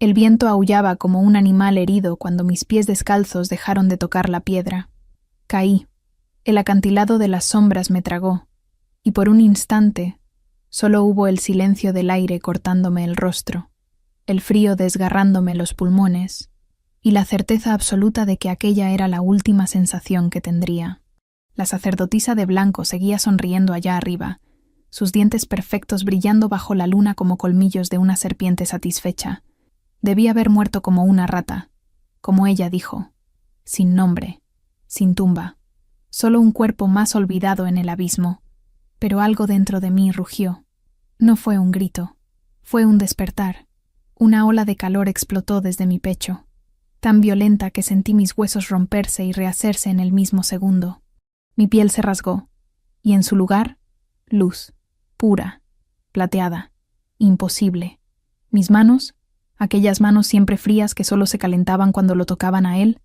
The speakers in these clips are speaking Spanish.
El viento aullaba como un animal herido cuando mis pies descalzos dejaron de tocar la piedra. Caí. El acantilado de las sombras me tragó, y por un instante solo hubo el silencio del aire cortándome el rostro, el frío desgarrándome los pulmones, y la certeza absoluta de que aquella era la última sensación que tendría. La sacerdotisa de blanco seguía sonriendo allá arriba, sus dientes perfectos brillando bajo la luna como colmillos de una serpiente satisfecha. Debía haber muerto como una rata, como ella dijo, sin nombre, sin tumba, solo un cuerpo más olvidado en el abismo. Pero algo dentro de mí rugió. No fue un grito, fue un despertar. Una ola de calor explotó desde mi pecho, tan violenta que sentí mis huesos romperse y rehacerse en el mismo segundo. Mi piel se rasgó, y en su lugar, luz, pura, plateada, imposible. Mis manos, aquellas manos siempre frías que solo se calentaban cuando lo tocaban a él,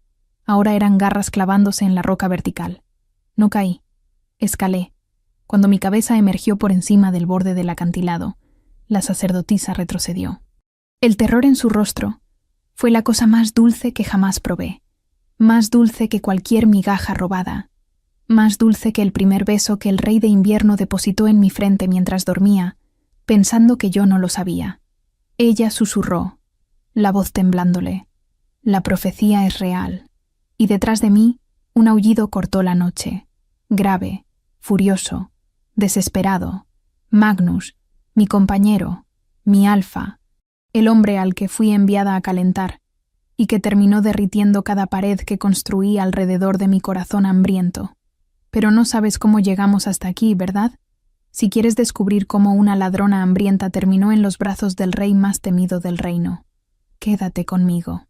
ahora eran garras clavándose en la roca vertical. No caí, escalé. Cuando mi cabeza emergió por encima del borde del acantilado, la sacerdotisa retrocedió. El terror en su rostro fue la cosa más dulce que jamás probé, más dulce que cualquier migaja robada, más dulce que el primer beso que el rey de invierno depositó en mi frente mientras dormía, pensando que yo no lo sabía. Ella susurró, la voz temblándole. La profecía es real. Y detrás de mí, un aullido cortó la noche, grave, furioso, desesperado. Magnus, mi compañero, mi alfa, el hombre al que fui enviada a calentar, y que terminó derritiendo cada pared que construí alrededor de mi corazón hambriento. Pero no sabes cómo llegamos hasta aquí, ¿verdad? Si quieres descubrir cómo una ladrona hambrienta terminó en los brazos del rey más temido del reino, quédate conmigo.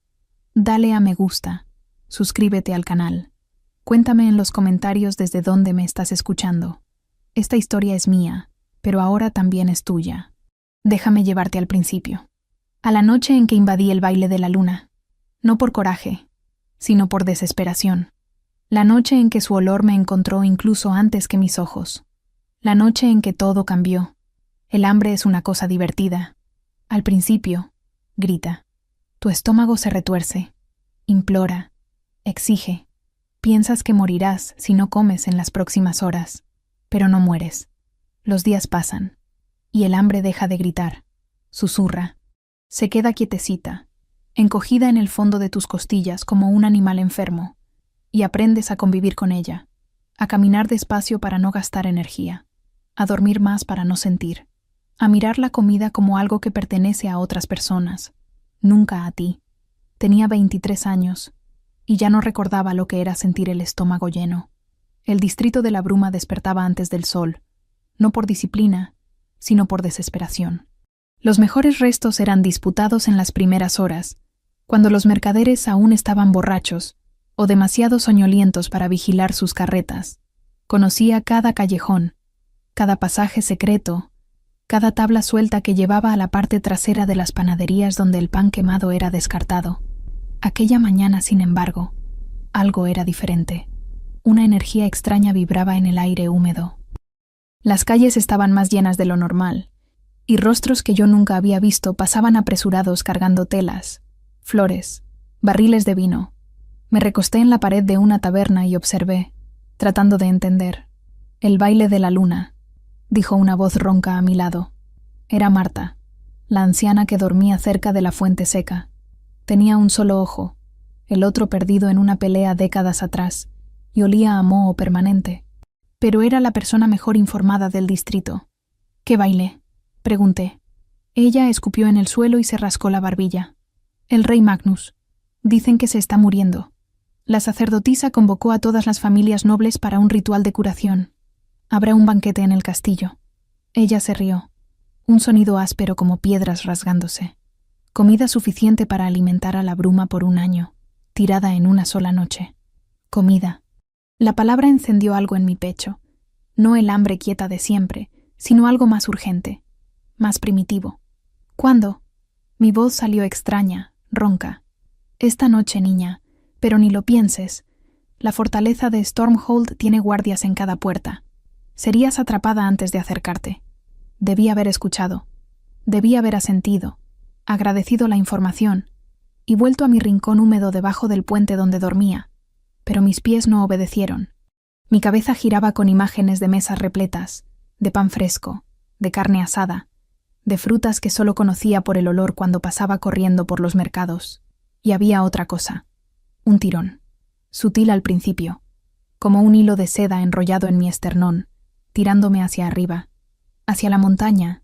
Dale a me gusta. Suscríbete al canal. Cuéntame en los comentarios desde dónde me estás escuchando. Esta historia es mía, pero ahora también es tuya. Déjame llevarte al principio. A la noche en que invadí el baile de la luna. No por coraje, sino por desesperación. La noche en que su olor me encontró incluso antes que mis ojos. La noche en que todo cambió. El hambre es una cosa divertida. Al principio, grita. Tu estómago se retuerce, implora, exige. Piensas que morirás si no comes en las próximas horas, pero no mueres. Los días pasan, y el hambre deja de gritar, susurra. Se queda quietecita, encogida en el fondo de tus costillas como un animal enfermo, y aprendes a convivir con ella, a caminar despacio para no gastar energía, a dormir más para no sentir, a mirar la comida como algo que pertenece a otras personas, nunca a ti. Tenía 23 años, y ya no recordaba lo que era sentir el estómago lleno. El distrito de la bruma despertaba antes del sol, no por disciplina, sino por desesperación. Los mejores restos eran disputados en las primeras horas, cuando los mercaderes aún estaban borrachos o demasiado soñolientos para vigilar sus carretas. Conocía cada callejón, cada pasaje secreto, cada tabla suelta que llevaba a la parte trasera de las panaderías donde el pan quemado era descartado. Aquella mañana, sin embargo, algo era diferente. Una energía extraña vibraba en el aire húmedo. Las calles estaban más llenas de lo normal, y rostros que yo nunca había visto pasaban apresurados cargando telas, flores, barriles de vino. Me recosté en la pared de una taberna y observé, tratando de entender. El baile de la luna, dijo una voz ronca a mi lado. Era Marta, la anciana que dormía cerca de la fuente seca. Tenía un solo ojo, el otro perdido en una pelea décadas atrás, y olía a moho permanente. Pero era la persona mejor informada del distrito. ¿Qué baile?, pregunté. Ella escupió en el suelo y se rascó la barbilla. El rey Magnus. Dicen que se está muriendo. La sacerdotisa convocó a todas las familias nobles para un ritual de curación. Habrá un banquete en el castillo. Ella se rió. Un sonido áspero como piedras rasgándose. Comida suficiente para alimentar a la bruma por un año, tirada en una sola noche. Comida. La palabra encendió algo en mi pecho. No el hambre quieta de siempre, sino algo más urgente, más primitivo. ¿Cuándo? Mi voz salió extraña, ronca. Esta noche, niña, pero ni lo pienses. La fortaleza de Stormhold tiene guardias en cada puerta. Serías atrapada antes de acercarte. Debí haber escuchado. Debí haber asentido. agradecido la información y vuelto a mi rincón húmedo debajo del puente donde dormía, pero mis pies no obedecieron. Mi cabeza giraba con imágenes de mesas repletas, de pan fresco, de carne asada, de frutas que solo conocía por el olor cuando pasaba corriendo por los mercados. Y había otra cosa, un tirón, sutil al principio, como un hilo de seda enrollado en mi esternón, tirándome hacia arriba, hacia la montaña,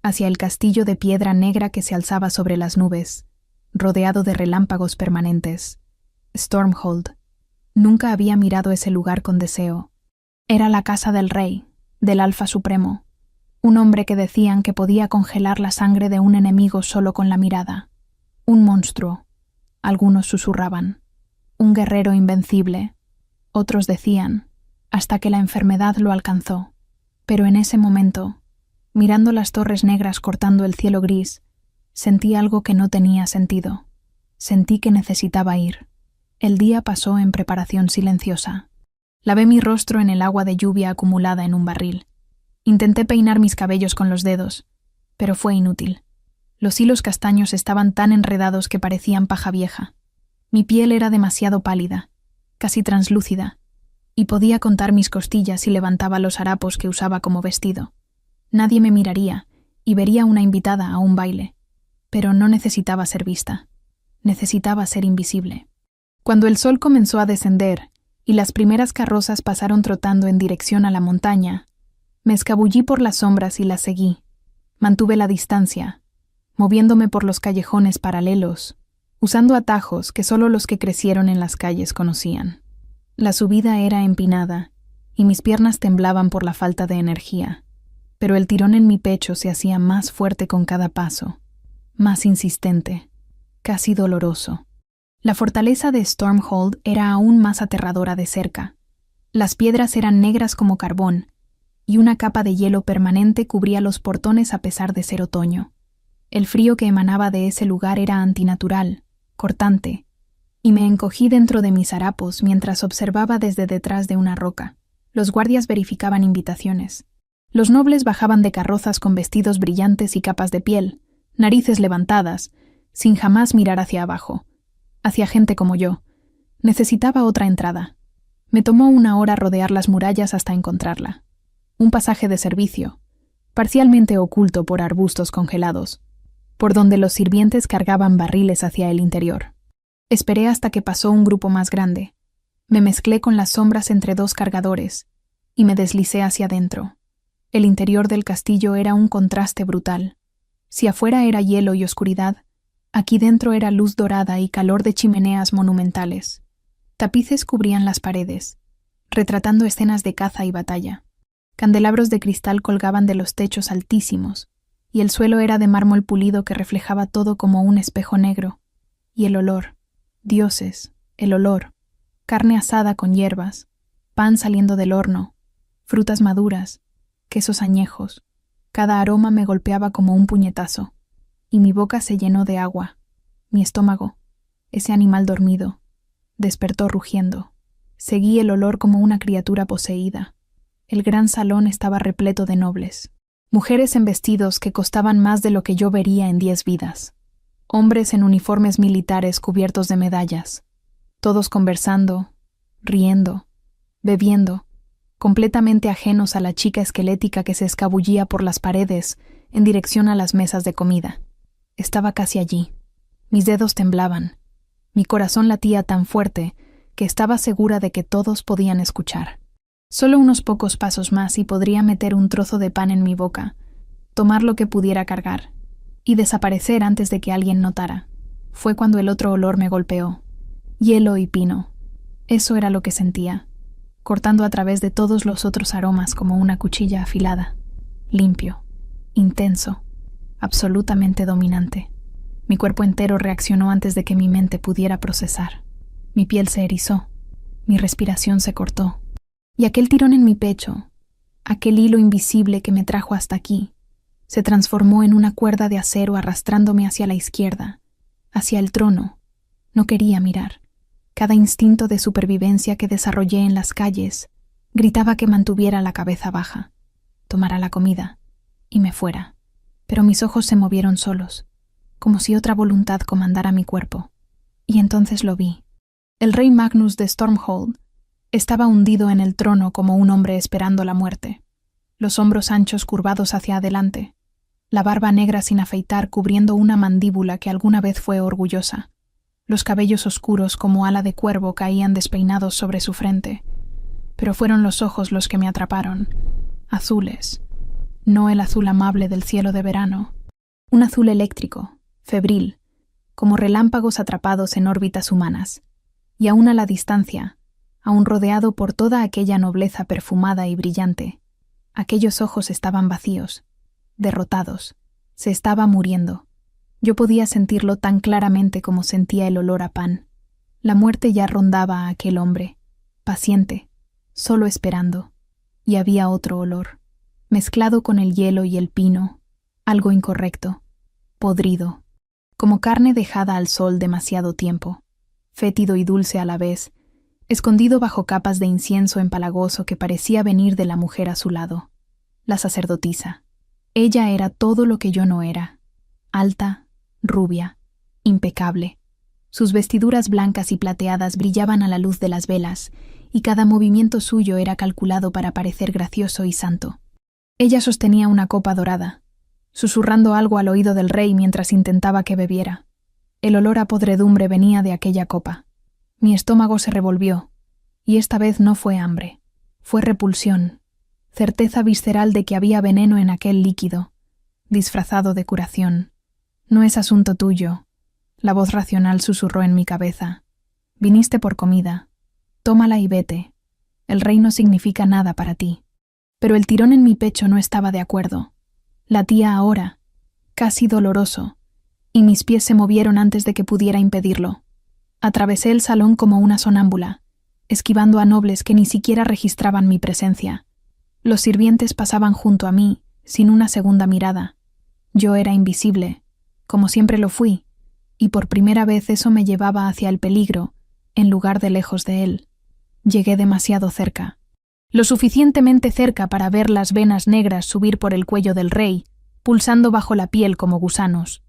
hacia el castillo de piedra negra que se alzaba sobre las nubes, rodeado de relámpagos permanentes. Stormhold. Nunca había mirado ese lugar con deseo. Era la casa del rey, del Alfa Supremo, un hombre que decían que podía congelar la sangre de un enemigo solo con la mirada. Un monstruo. Algunos susurraban. Un guerrero invencible. Otros decían, hasta que la enfermedad lo alcanzó. Pero en ese momento, mirando las torres negras cortando el cielo gris, sentí algo que no tenía sentido. Sentí que necesitaba ir. El día pasó en preparación silenciosa. Lavé mi rostro en el agua de lluvia acumulada en un barril. Intenté peinar mis cabellos con los dedos, pero fue inútil. Los hilos castaños estaban tan enredados que parecían paja vieja. Mi piel era demasiado pálida, casi translúcida, y podía contar mis costillas si levantaba los harapos que usaba como vestido. Nadie me miraría y vería una invitada a un baile, pero no necesitaba ser vista. Necesitaba ser invisible. Cuando el sol comenzó a descender y las primeras carrozas pasaron trotando en dirección a la montaña, me escabullí por las sombras y las seguí. Mantuve la distancia, moviéndome por los callejones paralelos, usando atajos que solo los que crecieron en las calles conocían. La subida era empinada y mis piernas temblaban por la falta de energía, pero el tirón en mi pecho se hacía más fuerte con cada paso, más insistente, casi doloroso. La fortaleza de Stormhold era aún más aterradora de cerca. Las piedras eran negras como carbón, y una capa de hielo permanente cubría los portones a pesar de ser otoño. El frío que emanaba de ese lugar era antinatural, cortante, y me encogí dentro de mis harapos mientras observaba desde detrás de una roca. Los guardias verificaban invitaciones. Los nobles bajaban de carrozas con vestidos brillantes y capas de piel, narices levantadas, sin jamás mirar hacia abajo, hacia gente como yo. Necesitaba otra entrada. Me tomó 1 hora rodear las murallas hasta encontrarla. Un pasaje de servicio, parcialmente oculto por arbustos congelados, por donde los sirvientes cargaban barriles hacia el interior. Esperé hasta que pasó un grupo más grande. Me mezclé con las sombras entre 2 cargadores y me deslicé hacia adentro. El interior del castillo era un contraste brutal. Si afuera era hielo y oscuridad, aquí dentro era luz dorada y calor de chimeneas monumentales. Tapices cubrían las paredes, retratando escenas de caza y batalla. Candelabros de cristal colgaban de los techos altísimos, y el suelo era de mármol pulido que reflejaba todo como un espejo negro. Y el olor, dioses, el olor, carne asada con hierbas, pan saliendo del horno, frutas maduras, quesos añejos. Cada aroma me golpeaba como un puñetazo, y mi boca se llenó de agua. Mi estómago, ese animal dormido, despertó rugiendo. Seguí el olor como una criatura poseída. El gran salón estaba repleto de nobles. Mujeres en vestidos que costaban más de lo que yo vería en 10 vidas. Hombres en uniformes militares cubiertos de medallas. Todos conversando, riendo, bebiendo, completamente ajenos a la chica esquelética que se escabullía por las paredes en dirección a las mesas de comida. Estaba casi allí. Mis dedos temblaban. Mi corazón latía tan fuerte que estaba segura de que todos podían escuchar. Solo unos pocos pasos más y podría meter un trozo de pan en mi boca, tomar lo que pudiera cargar, y desaparecer antes de que alguien notara. Fue cuando el otro olor me golpeó. Hielo y pino. Eso era lo que sentía, cortando a través de todos los otros aromas como una cuchilla afilada. Limpio, intenso, absolutamente dominante. Mi cuerpo entero reaccionó antes de que mi mente pudiera procesar. Mi piel se erizó, mi respiración se cortó. Y aquel tirón en mi pecho, aquel hilo invisible que me trajo hasta aquí, se transformó en una cuerda de acero arrastrándome hacia la izquierda, hacia el trono. No quería mirar. Cada instinto de supervivencia que desarrollé en las calles gritaba que mantuviera la cabeza baja, tomara la comida y me fuera. Pero mis ojos se movieron solos. como si otra voluntad comandara mi cuerpo. Y entonces lo vi. El rey Magnus de Stormhold estaba hundido en el trono como un hombre esperando la muerte, los hombros anchos curvados hacia adelante, la barba negra sin afeitar cubriendo una mandíbula que alguna vez fue orgullosa. Los cabellos oscuros como ala de cuervo caían despeinados sobre su frente, pero fueron los ojos los que me atraparon, azules, no el azul amable del cielo de verano, un azul eléctrico, febril, como relámpagos atrapados en órbitas humanas, y aún a la distancia, aún rodeado por toda aquella nobleza perfumada y brillante, aquellos ojos estaban vacíos, derrotados, se estaba muriendo. Yo podía sentirlo tan claramente como sentía el olor a pan. La muerte ya rondaba a aquel hombre, paciente, solo esperando, y había otro olor, mezclado con el hielo y el pino, algo incorrecto, podrido, como carne dejada al sol demasiado tiempo, fétido y dulce a la vez, escondido bajo capas de incienso empalagoso que parecía venir de la mujer a su lado, la sacerdotisa. Ella era todo lo que yo no era, alta, rubia, impecable. Sus vestiduras blancas y plateadas brillaban a la luz de las velas, y cada movimiento suyo era calculado para parecer gracioso y santo. Ella sostenía una copa dorada, susurrando algo al oído del rey mientras intentaba que bebiera. El olor a podredumbre venía de aquella copa. Mi estómago se revolvió, y esta vez no fue hambre, fue repulsión, certeza visceral de que había veneno en aquel líquido, disfrazado de curación. No es asunto tuyo, la voz racional susurró en mi cabeza. Viniste por comida, tómala y vete. El rey no significa nada para ti. Pero el tirón en mi pecho no estaba de acuerdo. Latía ahora, casi doloroso, y mis pies se movieron antes de que pudiera impedirlo. Atravesé el salón como una sonámbula, esquivando a nobles que ni siquiera registraban mi presencia. Los sirvientes pasaban junto a mí, sin una segunda mirada. Yo era invisible, como siempre lo fui, y por primera vez eso me llevaba hacia el peligro, en lugar de lejos de él. Llegué demasiado cerca. Lo suficientemente cerca para ver las venas negras subir por el cuello del rey, pulsando bajo la piel como gusanos.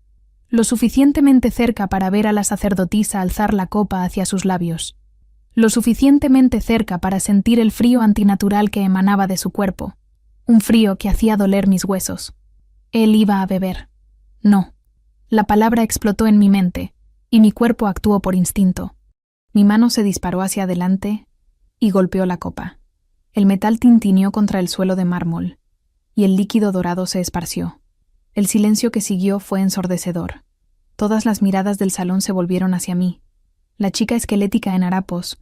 Lo suficientemente cerca para ver a la sacerdotisa alzar la copa hacia sus labios. Lo suficientemente cerca para sentir el frío antinatural que emanaba de su cuerpo, un frío que hacía doler mis huesos. Él iba a beber. No. La palabra explotó en mi mente, y mi cuerpo actuó por instinto. Mi mano se disparó hacia adelante y golpeó la copa. El metal tintineó contra el suelo de mármol, y el líquido dorado se esparció. El silencio que siguió fue ensordecedor. Todas las miradas del salón se volvieron hacia mí. La chica esquelética en harapos,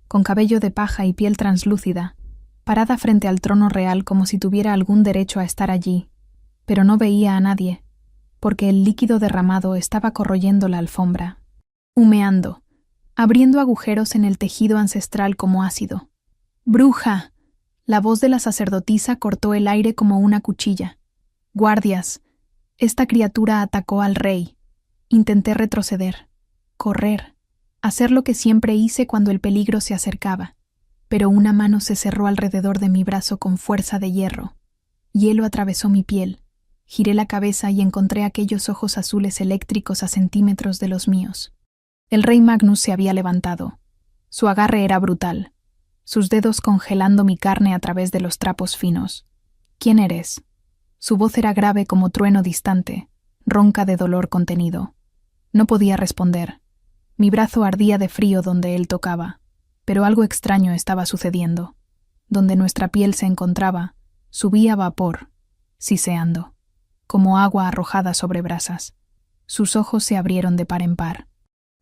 con cabello de paja y piel translúcida, parada frente al trono real como si tuviera algún derecho a estar allí, pero no veía a nadie, porque el líquido derramado estaba corroyendo la alfombra, humeando, abriendo agujeros en el tejido ancestral como ácido. ¡Bruja! La voz de la sacerdotisa cortó el aire como una cuchilla. ¡Guardias! Esta criatura atacó al rey. Intenté retroceder, correr, hacer lo que siempre hice cuando el peligro se acercaba, pero una mano se cerró alrededor de mi brazo con fuerza de hierro. Hielo atravesó mi piel. Giré la cabeza y encontré aquellos ojos azules eléctricos a centímetros de los míos. El rey Magnus se había levantado. Su agarre era brutal, sus dedos congelando mi carne a través de los trapos finos. ¿Quién eres? Su voz era grave como trueno distante, ronca de dolor contenido. No podía responder. Mi brazo ardía de frío donde él tocaba, pero algo extraño estaba sucediendo. Donde nuestra piel se encontraba, subía vapor, siseando, como agua arrojada sobre brasas. Sus ojos se abrieron de par en par.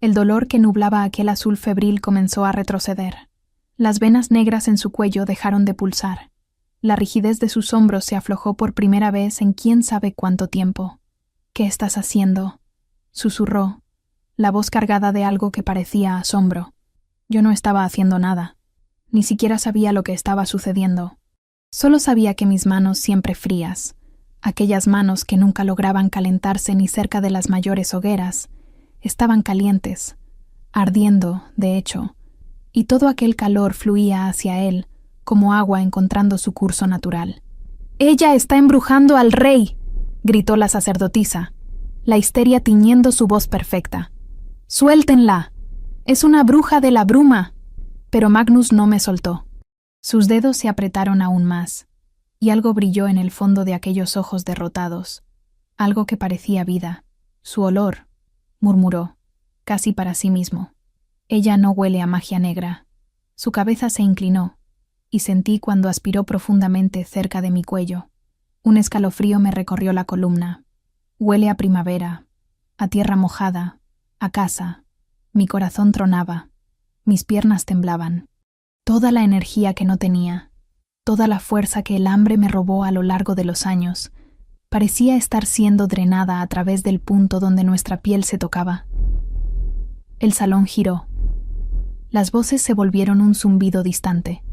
El dolor que nublaba aquel azul febril comenzó a retroceder. Las venas negras en su cuello dejaron de pulsar. La rigidez de sus hombros se aflojó por primera vez en quién sabe cuánto tiempo. «¿Qué estás haciendo?», susurró, la voz cargada de algo que parecía asombro. Yo no estaba haciendo nada. Ni siquiera sabía lo que estaba sucediendo. Solo sabía que mis manos siempre frías, aquellas manos que nunca lograban calentarse ni cerca de las mayores hogueras, estaban calientes, ardiendo, de hecho, y todo aquel calor fluía hacia él, como agua encontrando su curso natural. «¡Ella está embrujando al rey!», gritó la sacerdotisa. la histeria tiñendo su voz perfecta. «¡Suéltenla! ¡Es una bruja de la bruma!». Pero Magnus no me soltó. Sus dedos se apretaron aún más, y algo brilló en el fondo de aquellos ojos derrotados. Algo que parecía vida. «Su olor», murmuró, casi para sí mismo. «Ella no huele a magia negra». Su cabeza se inclinó, y sentí cuando aspiró profundamente cerca de mi cuello. Un escalofrío me recorrió la columna. Huele a primavera, a tierra mojada, a casa. Mi corazón tronaba, mis piernas temblaban. Toda la energía que no tenía, toda la fuerza que el hambre me robó a lo largo de los años, parecía estar siendo drenada a través del punto donde nuestra piel se tocaba. El salón giró. Las voces se volvieron un zumbido distante.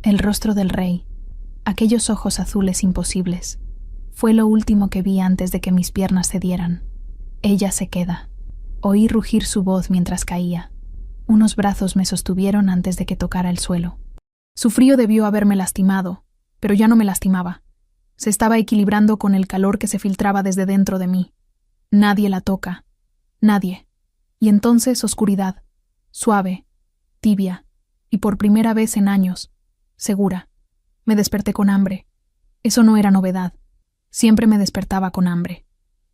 El rostro del rey, aquellos ojos azules imposibles, fue lo último que vi antes de que mis piernas cedieran. «Ella se queda». Oí rugir su voz mientras caía. Unos brazos me sostuvieron antes de que tocara el suelo. Su frío debió haberme lastimado, pero ya no me lastimaba. Se estaba equilibrando con el calor que se filtraba desde dentro de mí. Nadie la toca. Nadie. Y entonces oscuridad. Suave, tibia, y por primera vez en años, segura. Me desperté con hambre. Eso no era novedad. Siempre me despertaba con hambre.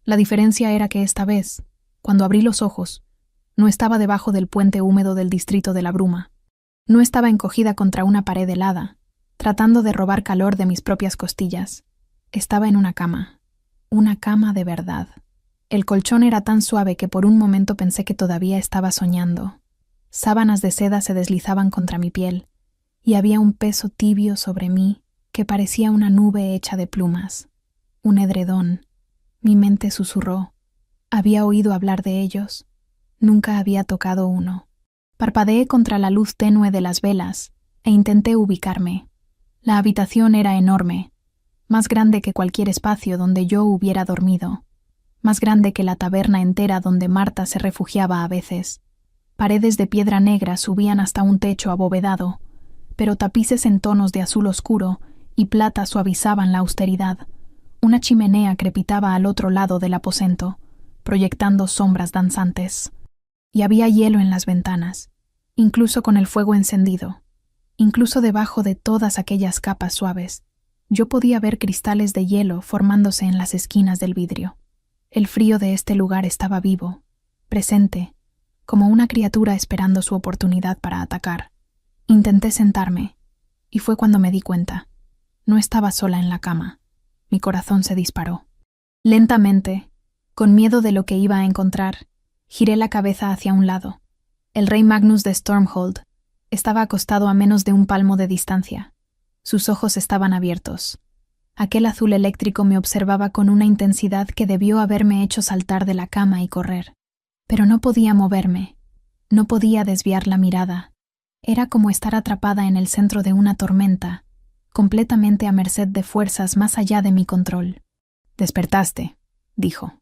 La diferencia era que esta vez, cuando abrí los ojos, no estaba debajo del puente húmedo del distrito de la bruma. No estaba encogida contra una pared helada, tratando de robar calor de mis propias costillas. Estaba en una cama de verdad. El colchón era tan suave que por un momento pensé que todavía estaba soñando. Sábanas de seda se deslizaban contra mi piel, y había un peso tibio sobre mí que parecía una nube hecha de plumas. Un edredón. Mi mente susurró. Había oído hablar de ellos. Nunca había tocado uno. Parpadeé contra la luz tenue de las velas e intenté ubicarme. La habitación era enorme, más grande que cualquier espacio donde yo hubiera dormido, más grande que la taberna entera donde Marta se refugiaba a veces. Paredes de piedra negra subían hasta un techo abovedado, pero tapices en tonos de azul oscuro y plata suavizaban la austeridad. Una chimenea crepitaba al otro lado del aposento, proyectando sombras danzantes. Y había hielo en las ventanas, incluso con el fuego encendido. Incluso debajo de todas aquellas capas suaves, yo podía ver cristales de hielo formándose en las esquinas del vidrio. El frío de este lugar estaba vivo, presente, como una criatura esperando su oportunidad para atacar. Intenté sentarme, y fue cuando me di cuenta. No estaba sola en la cama. Mi corazón se disparó. Lentamente, con miedo de lo que iba a encontrar, giré la cabeza hacia un lado. El rey Magnus de Stormhold estaba acostado a menos de un palmo de distancia. Sus ojos estaban abiertos. Aquel azul eléctrico me observaba con una intensidad que debió haberme hecho saltar de la cama y correr. Pero no podía moverme. No podía desviar la mirada. Era como estar atrapada en el centro de una tormenta, completamente a merced de fuerzas más allá de mi control. «Despertaste», dijo.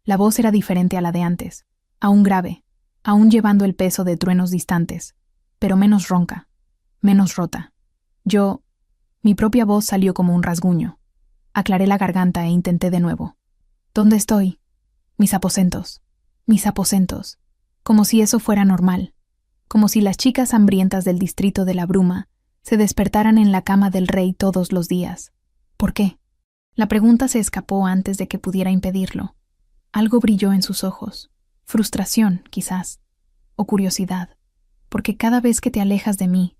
La voz era diferente a la de antes, aún grave, aún llevando el peso de truenos distantes, pero menos ronca, menos rota. Mi propia voz salió como un rasguño. Aclaré la garganta e intenté de nuevo. «¿Dónde estoy?» «Mis aposentos. Mis aposentos». Como si eso fuera normal. Como si las chicas hambrientas del distrito de la bruma se despertaran en la cama del rey todos los días. ¿Por qué? La pregunta se escapó antes de que pudiera impedirlo. Algo brilló en sus ojos. Frustración, quizás. O curiosidad. Porque cada vez que te alejas de mí,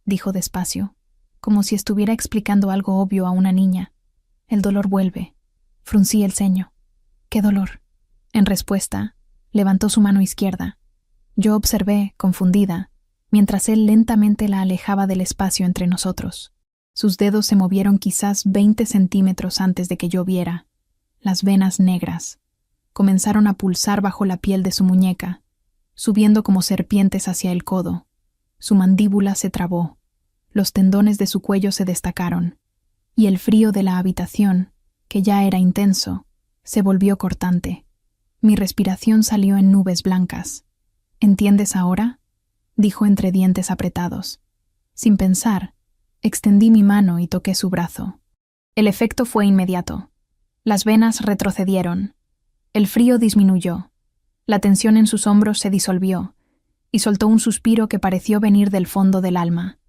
dijo despacio, como si estuviera explicando algo obvio a una niña, el dolor vuelve. Fruncí el ceño. ¿Qué dolor? En respuesta, levantó su mano izquierda. Yo observé, confundida, mientras él lentamente la alejaba del espacio entre nosotros. Sus dedos se movieron quizás 20 centímetros antes de que yo viera. Las venas negras comenzaron a pulsar bajo la piel de su muñeca, subiendo como serpientes hacia el codo. Su mandíbula se trabó, los tendones de su cuello se destacaron, y el frío de la habitación, que ya era intenso, se volvió cortante. Mi respiración salió en nubes blancas. «¿Entiendes ahora?», dijo entre dientes apretados. Sin pensar, extendí mi mano y toqué su brazo. El efecto fue inmediato. Las venas retrocedieron. El frío disminuyó, la tensión en sus hombros se disolvió, y soltó un suspiro que pareció venir del fondo del alma.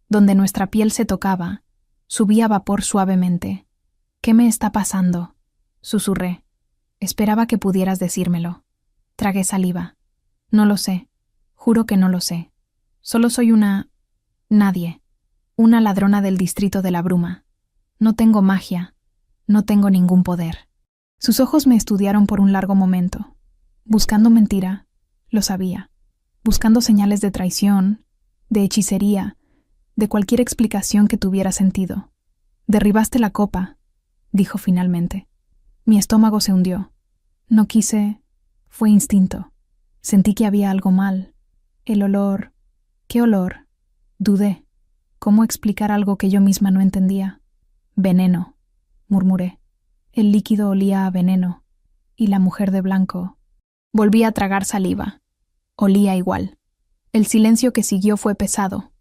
Donde nuestra piel se tocaba, subía vapor suavemente. «¿Qué me está pasando?», susurré. Esperaba que pudieras decírmelo. Tragué saliva. No lo sé. Juro que no lo sé. Solo soy nadie. Una ladrona del distrito de la bruma. No tengo magia. No tengo ningún poder. Sus ojos me estudiaron por un largo momento. Buscando mentira, lo sabía. Buscando señales de traición, de hechicería, de cualquier explicación que tuviera sentido. «Derribaste la copa», dijo finalmente. Mi estómago se hundió. No quise. Fue instinto. Sentí que había algo mal. El olor. ¿Qué olor? Dudé. ¿Cómo explicar algo que yo misma no entendía? «Veneno», murmuré. El líquido olía a veneno. Y la mujer de blanco. Volví a tragar saliva. Olía igual. El silencio que siguió fue pesado.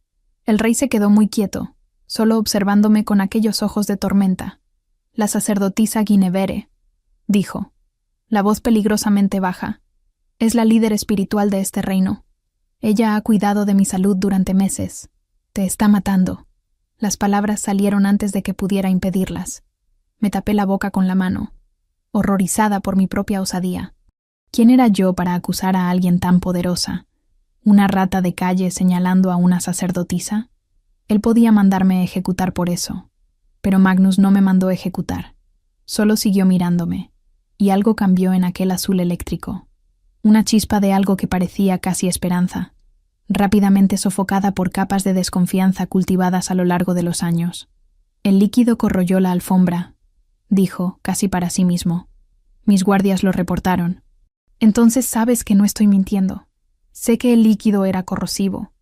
El rey se quedó muy quieto, solo observándome con aquellos ojos de tormenta. «La sacerdotisa Guinevere», dijo, la voz peligrosamente baja. «Es la líder espiritual de este reino. Ella ha cuidado de mi salud durante meses. Te está matando». Las palabras salieron antes de que pudiera impedirlas. Me tapé la boca con la mano, horrorizada por mi propia osadía. ¿Quién era yo para acusar a alguien tan poderosa? ¿Una rata de calle señalando a una sacerdotisa? Él podía mandarme ejecutar por eso, pero Magnus no me mandó ejecutar. Solo siguió mirándome, y algo cambió en aquel azul eléctrico. Una chispa de algo que parecía casi esperanza, rápidamente sofocada por capas de desconfianza cultivadas a lo largo de los años. «El líquido corroyó la alfombra», dijo, casi para sí mismo. «Mis guardias lo reportaron». «Entonces sabes que no estoy mintiendo. Sé que el líquido era corrosivo.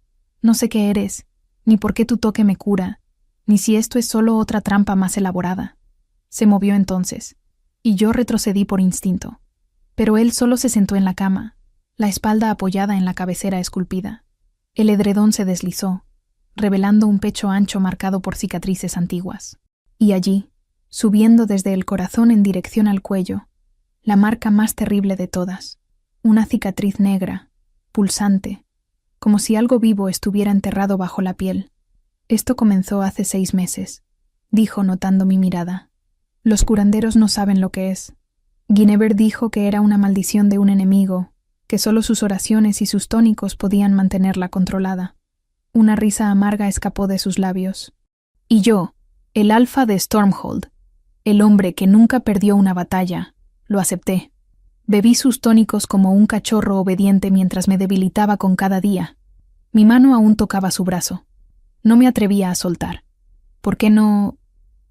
No sé qué eres, ni por qué tu toque me cura, ni si esto es solo otra trampa más elaborada». Se movió entonces, y yo retrocedí por instinto. Pero él solo se sentó en la cama, la espalda apoyada en la cabecera esculpida. El edredón se deslizó, revelando un pecho ancho marcado por cicatrices antiguas. Y allí, subiendo desde el corazón en dirección al cuello, la marca más terrible de todas, una cicatriz negra, pulsante, como si algo vivo estuviera enterrado bajo la piel. «Esto comenzó hace 6 meses», dijo notando mi mirada. «Los curanderos no saben lo que es. Guinevere dijo que era una maldición de un enemigo, que solo sus oraciones y sus tónicos podían mantenerla controlada». Una risa amarga escapó de sus labios. «Y yo, el alfa de Stormhold, el hombre que nunca perdió una batalla, lo acepté. Bebí sus tónicos como un cachorro obediente mientras me debilitaba con cada día. Mi mano aún tocaba su brazo. No me atrevía a soltar. ¿Por qué no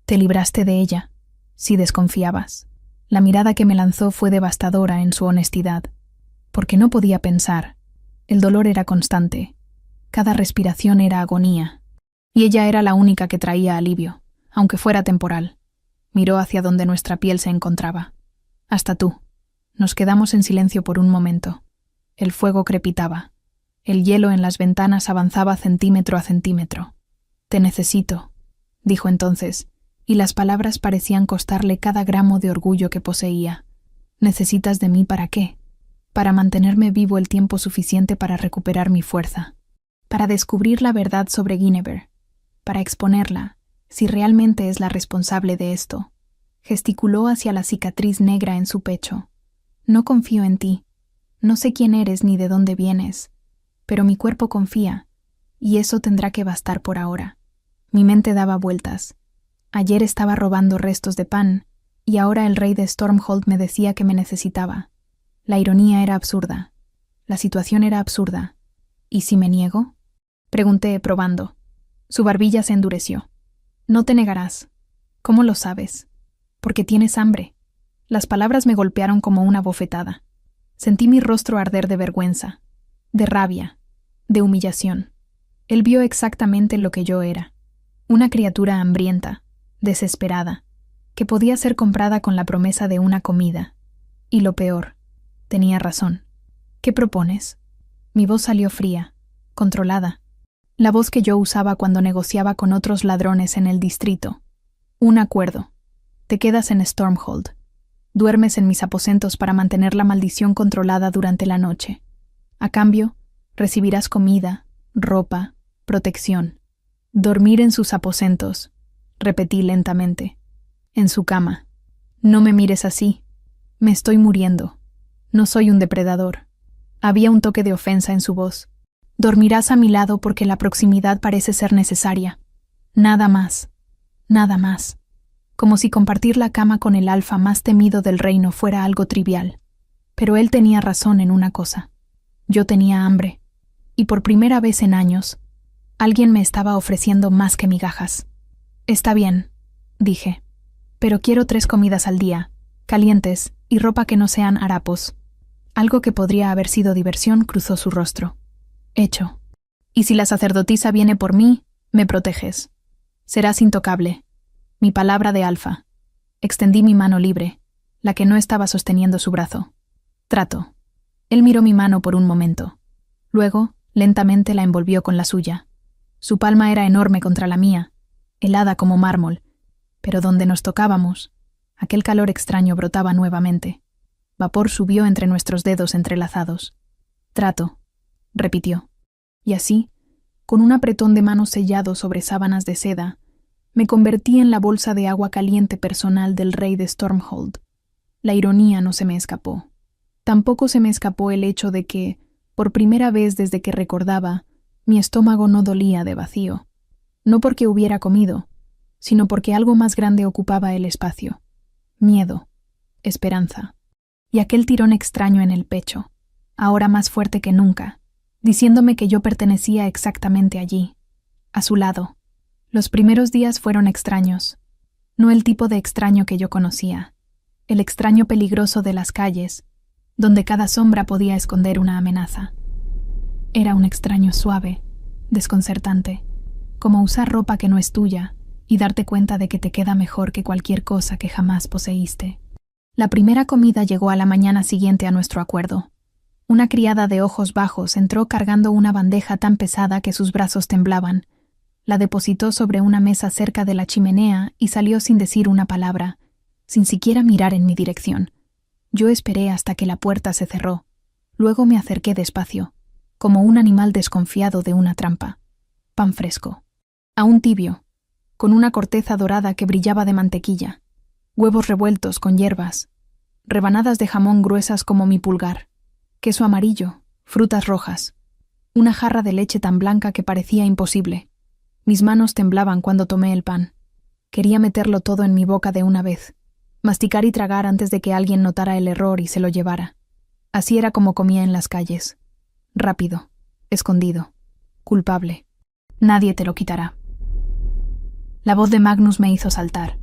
te libraste de ella? Si desconfiabas». La mirada que me lanzó fue devastadora en su honestidad. Porque no podía pensar. El dolor era constante. Cada respiración era agonía. Y ella era la única que traía alivio, aunque fuera temporal. Miró hacia donde nuestra piel se encontraba. «Hasta tú». Nos quedamos en silencio por un momento. El fuego crepitaba. El hielo en las ventanas avanzaba centímetro a centímetro. «Te necesito», dijo entonces, y las palabras parecían costarle cada gramo de orgullo que poseía. «¿Necesitas de mí para qué?» «Para mantenerme vivo el tiempo suficiente para recuperar mi fuerza. Para descubrir la verdad sobre Guinevere. Para exponerla, si realmente es la responsable de esto». Gesticuló hacia la cicatriz negra en su pecho. «No confío en ti. No sé quién eres ni de dónde vienes. Pero mi cuerpo confía, y eso tendrá que bastar por ahora». Mi mente daba vueltas. Ayer estaba robando restos de pan, y ahora el rey de Stormhold me decía que me necesitaba. La ironía era absurda. La situación era absurda. ¿Y si me niego?, pregunté, probando. Su barbilla se endureció. «No te negarás». «¿Cómo lo sabes?» «Porque tienes hambre». Las palabras me golpearon como una bofetada. Sentí mi rostro arder de vergüenza, de rabia, de humillación. Él vio exactamente lo que yo era. Una criatura hambrienta, desesperada, que podía ser comprada con la promesa de una comida. Y lo peor, tenía razón. «¿Qué propones?» Mi voz salió fría, controlada. La voz que yo usaba cuando negociaba con otros ladrones en el distrito. «Un acuerdo. Te quedas en Stormhold. Duermes en mis aposentos para mantener la maldición controlada durante la noche. A cambio, recibirás comida, ropa, protección. Dormir en sus aposentos, repetí lentamente. En su cama. No me mires así. Me estoy muriendo. No soy un depredador. Había un toque de ofensa en su voz. Dormirás a mi lado porque la proximidad parece ser necesaria. Nada más. Nada más. Como si compartir la cama con el alfa más temido del reino fuera algo trivial. Pero él tenía razón en una cosa. Yo tenía hambre. Y por primera vez en años, alguien me estaba ofreciendo más que migajas. Está bien, dije. Pero quiero 3 comidas al día, calientes y ropa que no sean harapos. Algo que podría haber sido diversión cruzó su rostro. Hecho. Y si la sacerdotisa viene por mí, me proteges. Serás intocable. Mi palabra de alfa. Extendí mi mano libre, la que no estaba sosteniendo su brazo. Trato. Él miró mi mano por un momento. Luego, lentamente la envolvió con la suya. Su palma era enorme contra la mía, helada como mármol, pero donde nos tocábamos, aquel calor extraño brotaba nuevamente. Vapor subió entre nuestros dedos entrelazados. Trato, repitió. Y así, con un apretón de manos sellado sobre sábanas de seda, me convertí en la bolsa de agua caliente personal del rey de Stormhold. La ironía no se me escapó. Tampoco se me escapó el hecho de que, por primera vez desde que recordaba, mi estómago no dolía de vacío. No porque hubiera comido, sino porque algo más grande ocupaba el espacio. Miedo, esperanza, y aquel tirón extraño en el pecho, ahora más fuerte que nunca, diciéndome que yo pertenecía exactamente allí, a su lado. Los primeros días fueron extraños, no el tipo de extraño que yo conocía, el extraño peligroso de las calles, donde cada sombra podía esconder una amenaza. Era un extraño suave, desconcertante, como usar ropa que no es tuya y darte cuenta de que te queda mejor que cualquier cosa que jamás poseíste. La primera comida llegó a la mañana siguiente a nuestro acuerdo. Una criada de ojos bajos entró cargando una bandeja tan pesada que sus brazos temblaban. La depositó sobre una mesa cerca de la chimenea y salió sin decir una palabra, sin siquiera mirar en mi dirección. Yo esperé hasta que la puerta se cerró. Luego me acerqué despacio, como un animal desconfiado de una trampa. Pan fresco, aún tibio, con una corteza dorada que brillaba de mantequilla, huevos revueltos con hierbas, rebanadas de jamón gruesas como mi pulgar, queso amarillo, frutas rojas, una jarra de leche tan blanca que parecía imposible. Mis manos temblaban cuando tomé el pan. Quería meterlo todo en mi boca de una vez, masticar y tragar antes de que alguien notara el error y se lo llevara. Así era como comía en las calles. Rápido, escondido, culpable. Nadie te lo quitará. La voz de Magnus me hizo saltar.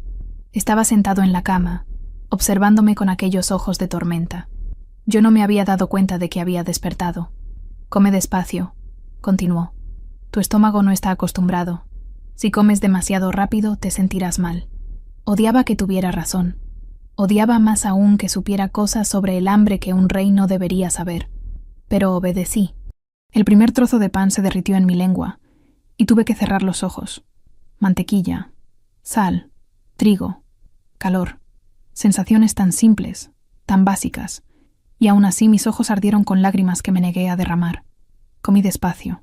Estaba sentado en la cama, observándome con aquellos ojos de tormenta. Yo no me había dado cuenta de que había despertado. Come despacio, continuó. Tu estómago no está acostumbrado. Si comes demasiado rápido, te sentirás mal. Odiaba que tuviera razón. Odiaba más aún que supiera cosas sobre el hambre que un rey no debería saber. Pero obedecí. El primer trozo de pan se derritió en mi lengua, y tuve que cerrar los ojos. Mantequilla, sal, trigo, calor. Sensaciones tan simples, tan básicas, y aún así mis ojos ardieron con lágrimas que me negué a derramar. Comí despacio.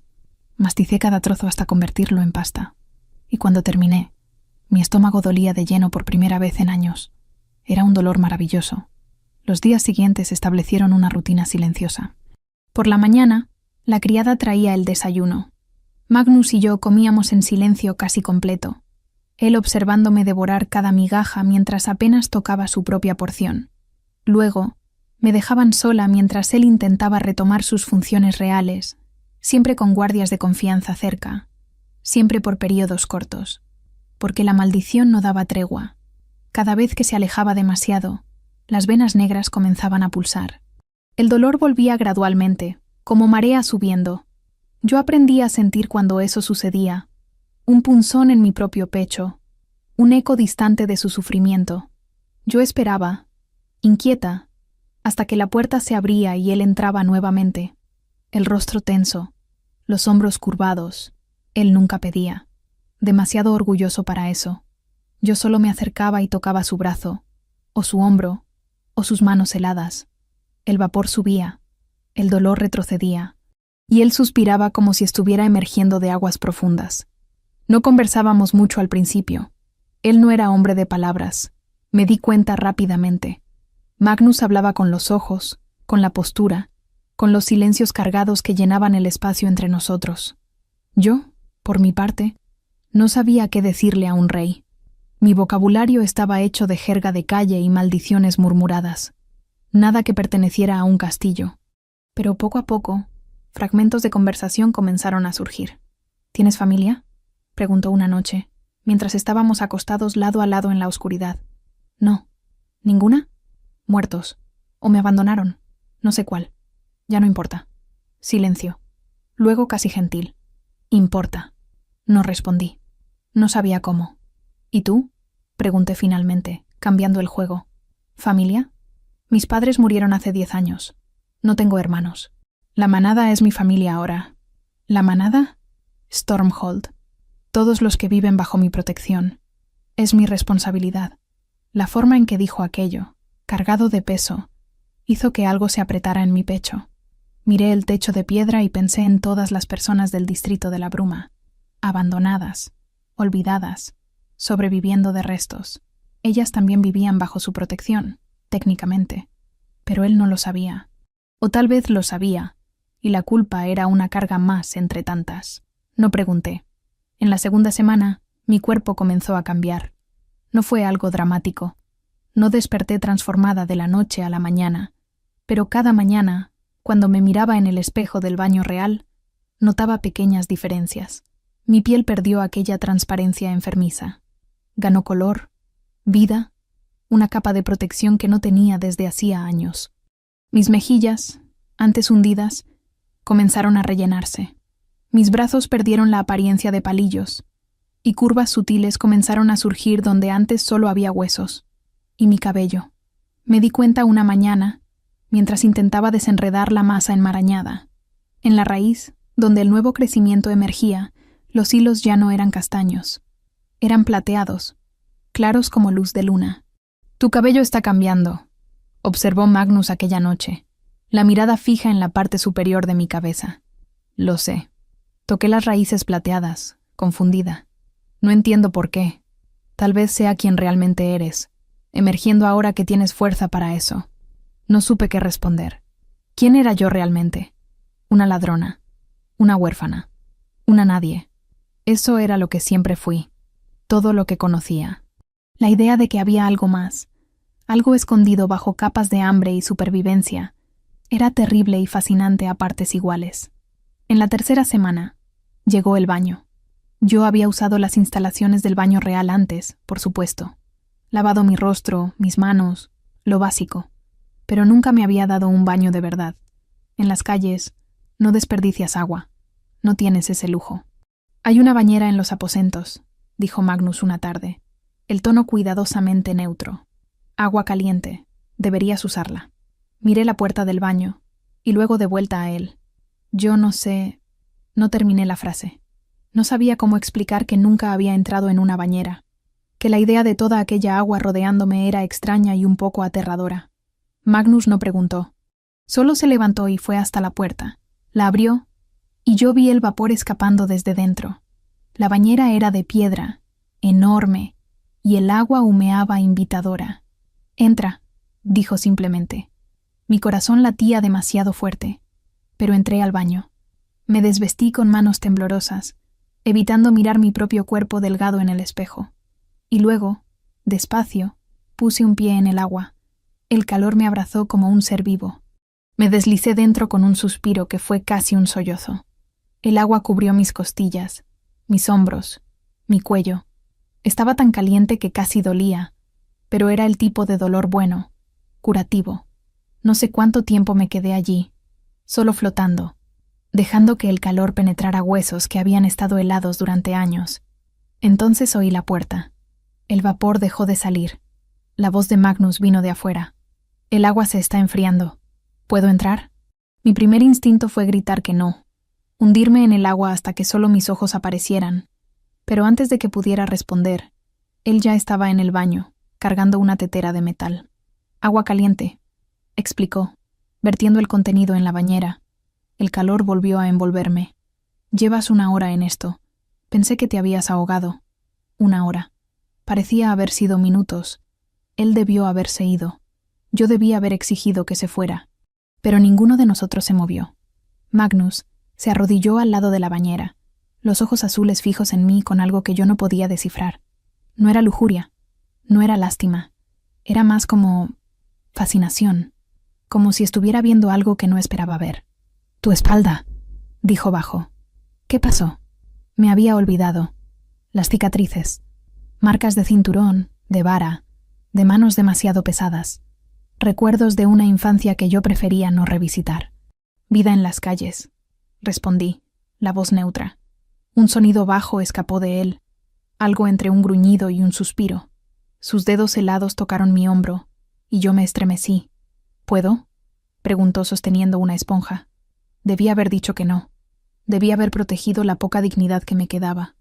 Masticé cada trozo hasta convertirlo en pasta. Y cuando terminé, mi estómago dolía de lleno por primera vez en años. Era un dolor maravilloso. Los días siguientes establecieron una rutina silenciosa. Por la mañana, la criada traía el desayuno. Magnus y yo comíamos en silencio casi completo, él observándome devorar cada migaja mientras apenas tocaba su propia porción. Luego, me dejaban sola mientras él intentaba retomar sus funciones reales, siempre con guardias de confianza cerca, siempre por períodos cortos, porque la maldición no daba tregua. Cada vez que se alejaba demasiado, las venas negras comenzaban a pulsar. El dolor volvía gradualmente, como marea subiendo. Yo aprendí a sentir cuando eso sucedía, un punzón en mi propio pecho, un eco distante de su sufrimiento. Yo esperaba, inquieta, hasta que la puerta se abría y él entraba nuevamente, el rostro tenso, los hombros curvados. Él nunca pedía, demasiado orgulloso para eso. Yo solo me acercaba y tocaba su brazo, o su hombro, o sus manos heladas. El vapor subía, el dolor retrocedía, y él suspiraba como si estuviera emergiendo de aguas profundas. No conversábamos mucho al principio. Él no era hombre de palabras. Me di cuenta rápidamente. Magnus hablaba con los ojos, con la postura, con los silencios cargados que llenaban el espacio entre nosotros. Yo, por mi parte, no sabía qué decirle a un rey. Mi vocabulario estaba hecho de jerga de calle y maldiciones murmuradas. Nada que perteneciera a un castillo. Pero poco a poco, fragmentos de conversación comenzaron a surgir. ¿Tienes familia?, preguntó una noche, mientras estábamos acostados lado a lado en la oscuridad. No. ¿Ninguna? Muertos. O me abandonaron. No sé cuál. Ya no importa. Silencio. Luego casi gentil. Importa. No respondí. No sabía cómo. ¿Y tú?, pregunté finalmente, cambiando el juego. ¿Familia? Mis padres murieron hace 10 años. No tengo hermanos. La manada es mi familia ahora. ¿La manada? Stormhold. Todos los que viven bajo mi protección. Es mi responsabilidad. La forma en que dijo aquello, cargado de peso, hizo que algo se apretara en mi pecho. Miré el techo de piedra y pensé en todas las personas del distrito de la bruma, abandonadas, olvidadas, sobreviviendo de restos. Ellas también vivían bajo su protección, técnicamente, pero él no lo sabía. O tal vez lo sabía, y la culpa era una carga más entre tantas. No pregunté. En la segunda semana, mi cuerpo comenzó a cambiar. No fue algo dramático. No desperté transformada de la noche a la mañana, pero cada mañana, cuando me miraba en el espejo del baño real, notaba pequeñas diferencias. Mi piel perdió aquella transparencia enfermiza. Ganó color, vida, una capa de protección que no tenía desde hacía años. Mis mejillas, antes hundidas, comenzaron a rellenarse. Mis brazos perdieron la apariencia de palillos, y curvas sutiles comenzaron a surgir donde antes solo había huesos. Y mi cabello. Me di cuenta una mañana, mientras intentaba desenredar la masa enmarañada. En la raíz, donde el nuevo crecimiento emergía, los hilos ya no eran castaños. Eran plateados, claros como luz de luna. «Tu cabello está cambiando», observó Magnus aquella noche, la mirada fija en la parte superior de mi cabeza. Lo sé. Toqué las raíces plateadas, confundida. No entiendo por qué. Tal vez sea quien realmente eres, emergiendo ahora que tienes fuerza para eso. No supe qué responder. ¿Quién era yo realmente? Una ladrona, una huérfana, una nadie. Eso era lo que siempre fui, todo lo que conocía. La idea de que había algo más, algo escondido bajo capas de hambre y supervivencia, era terrible y fascinante a partes iguales. En la tercera semana, llegó el baño. Yo había usado las instalaciones del baño real antes, por supuesto. Lavado mi rostro, mis manos, lo básico. Pero nunca me había dado un baño de verdad. En las calles, no desperdicias agua. No tienes ese lujo. «Hay una bañera en los aposentos», dijo Magnus una tarde. El tono cuidadosamente neutro. «Agua caliente. Deberías usarla». Miré la puerta del baño, y luego de vuelta a él. Yo no sé... No terminé la frase. No sabía cómo explicar que nunca había entrado en una bañera, que la idea de toda aquella agua rodeándome era extraña y un poco aterradora. Magnus no preguntó. Solo se levantó y fue hasta la puerta. La abrió, y yo vi el vapor escapando desde dentro. La bañera era de piedra, enorme, y el agua humeaba invitadora. «Entra», dijo simplemente. Mi corazón latía demasiado fuerte, pero entré al baño. Me desvestí con manos temblorosas, evitando mirar mi propio cuerpo delgado en el espejo. Y luego, despacio, puse un pie en el agua. El calor me abrazó como un ser vivo. Me deslicé dentro con un suspiro que fue casi un sollozo. El agua cubrió mis costillas, mis hombros, mi cuello. Estaba tan caliente que casi dolía, pero era el tipo de dolor bueno, curativo. No sé cuánto tiempo me quedé allí, solo flotando, dejando que el calor penetrara huesos que habían estado helados durante años. Entonces oí la puerta. El vapor dejó de salir. La voz de Magnus vino de afuera. «El agua se está enfriando. ¿Puedo entrar?» Mi primer instinto fue gritar que no, hundirme en el agua hasta que solo mis ojos aparecieran. Pero antes de que pudiera responder, él ya estaba en el baño, cargando una tetera de metal. Agua caliente, explicó, vertiendo el contenido en la bañera. El calor volvió a envolverme. Llevas 1 hora en esto. Pensé que te habías ahogado. 1 hora. Parecía haber sido minutos. Él debió haberse ido. Yo debía haber exigido que se fuera. Pero ninguno de nosotros se movió. Magnus se arrodilló al lado de la bañera, los ojos azules fijos en mí con algo que yo no podía descifrar. No era lujuria, no era lástima. Era más como fascinación, como si estuviera viendo algo que no esperaba ver. «Tu espalda», dijo bajo. «¿Qué pasó?» Me había olvidado. Las cicatrices. Marcas de cinturón, de vara, de manos demasiado pesadas. Recuerdos de una infancia que yo prefería no revisitar. «Vida en las calles», respondí, la voz neutra. Un sonido bajo escapó de él, algo entre un gruñido y un suspiro. Sus dedos helados tocaron mi hombro, y yo me estremecí. «¿Puedo?», preguntó sosteniendo una esponja. Debí haber dicho que no. Debí haber protegido la poca dignidad que me quedaba.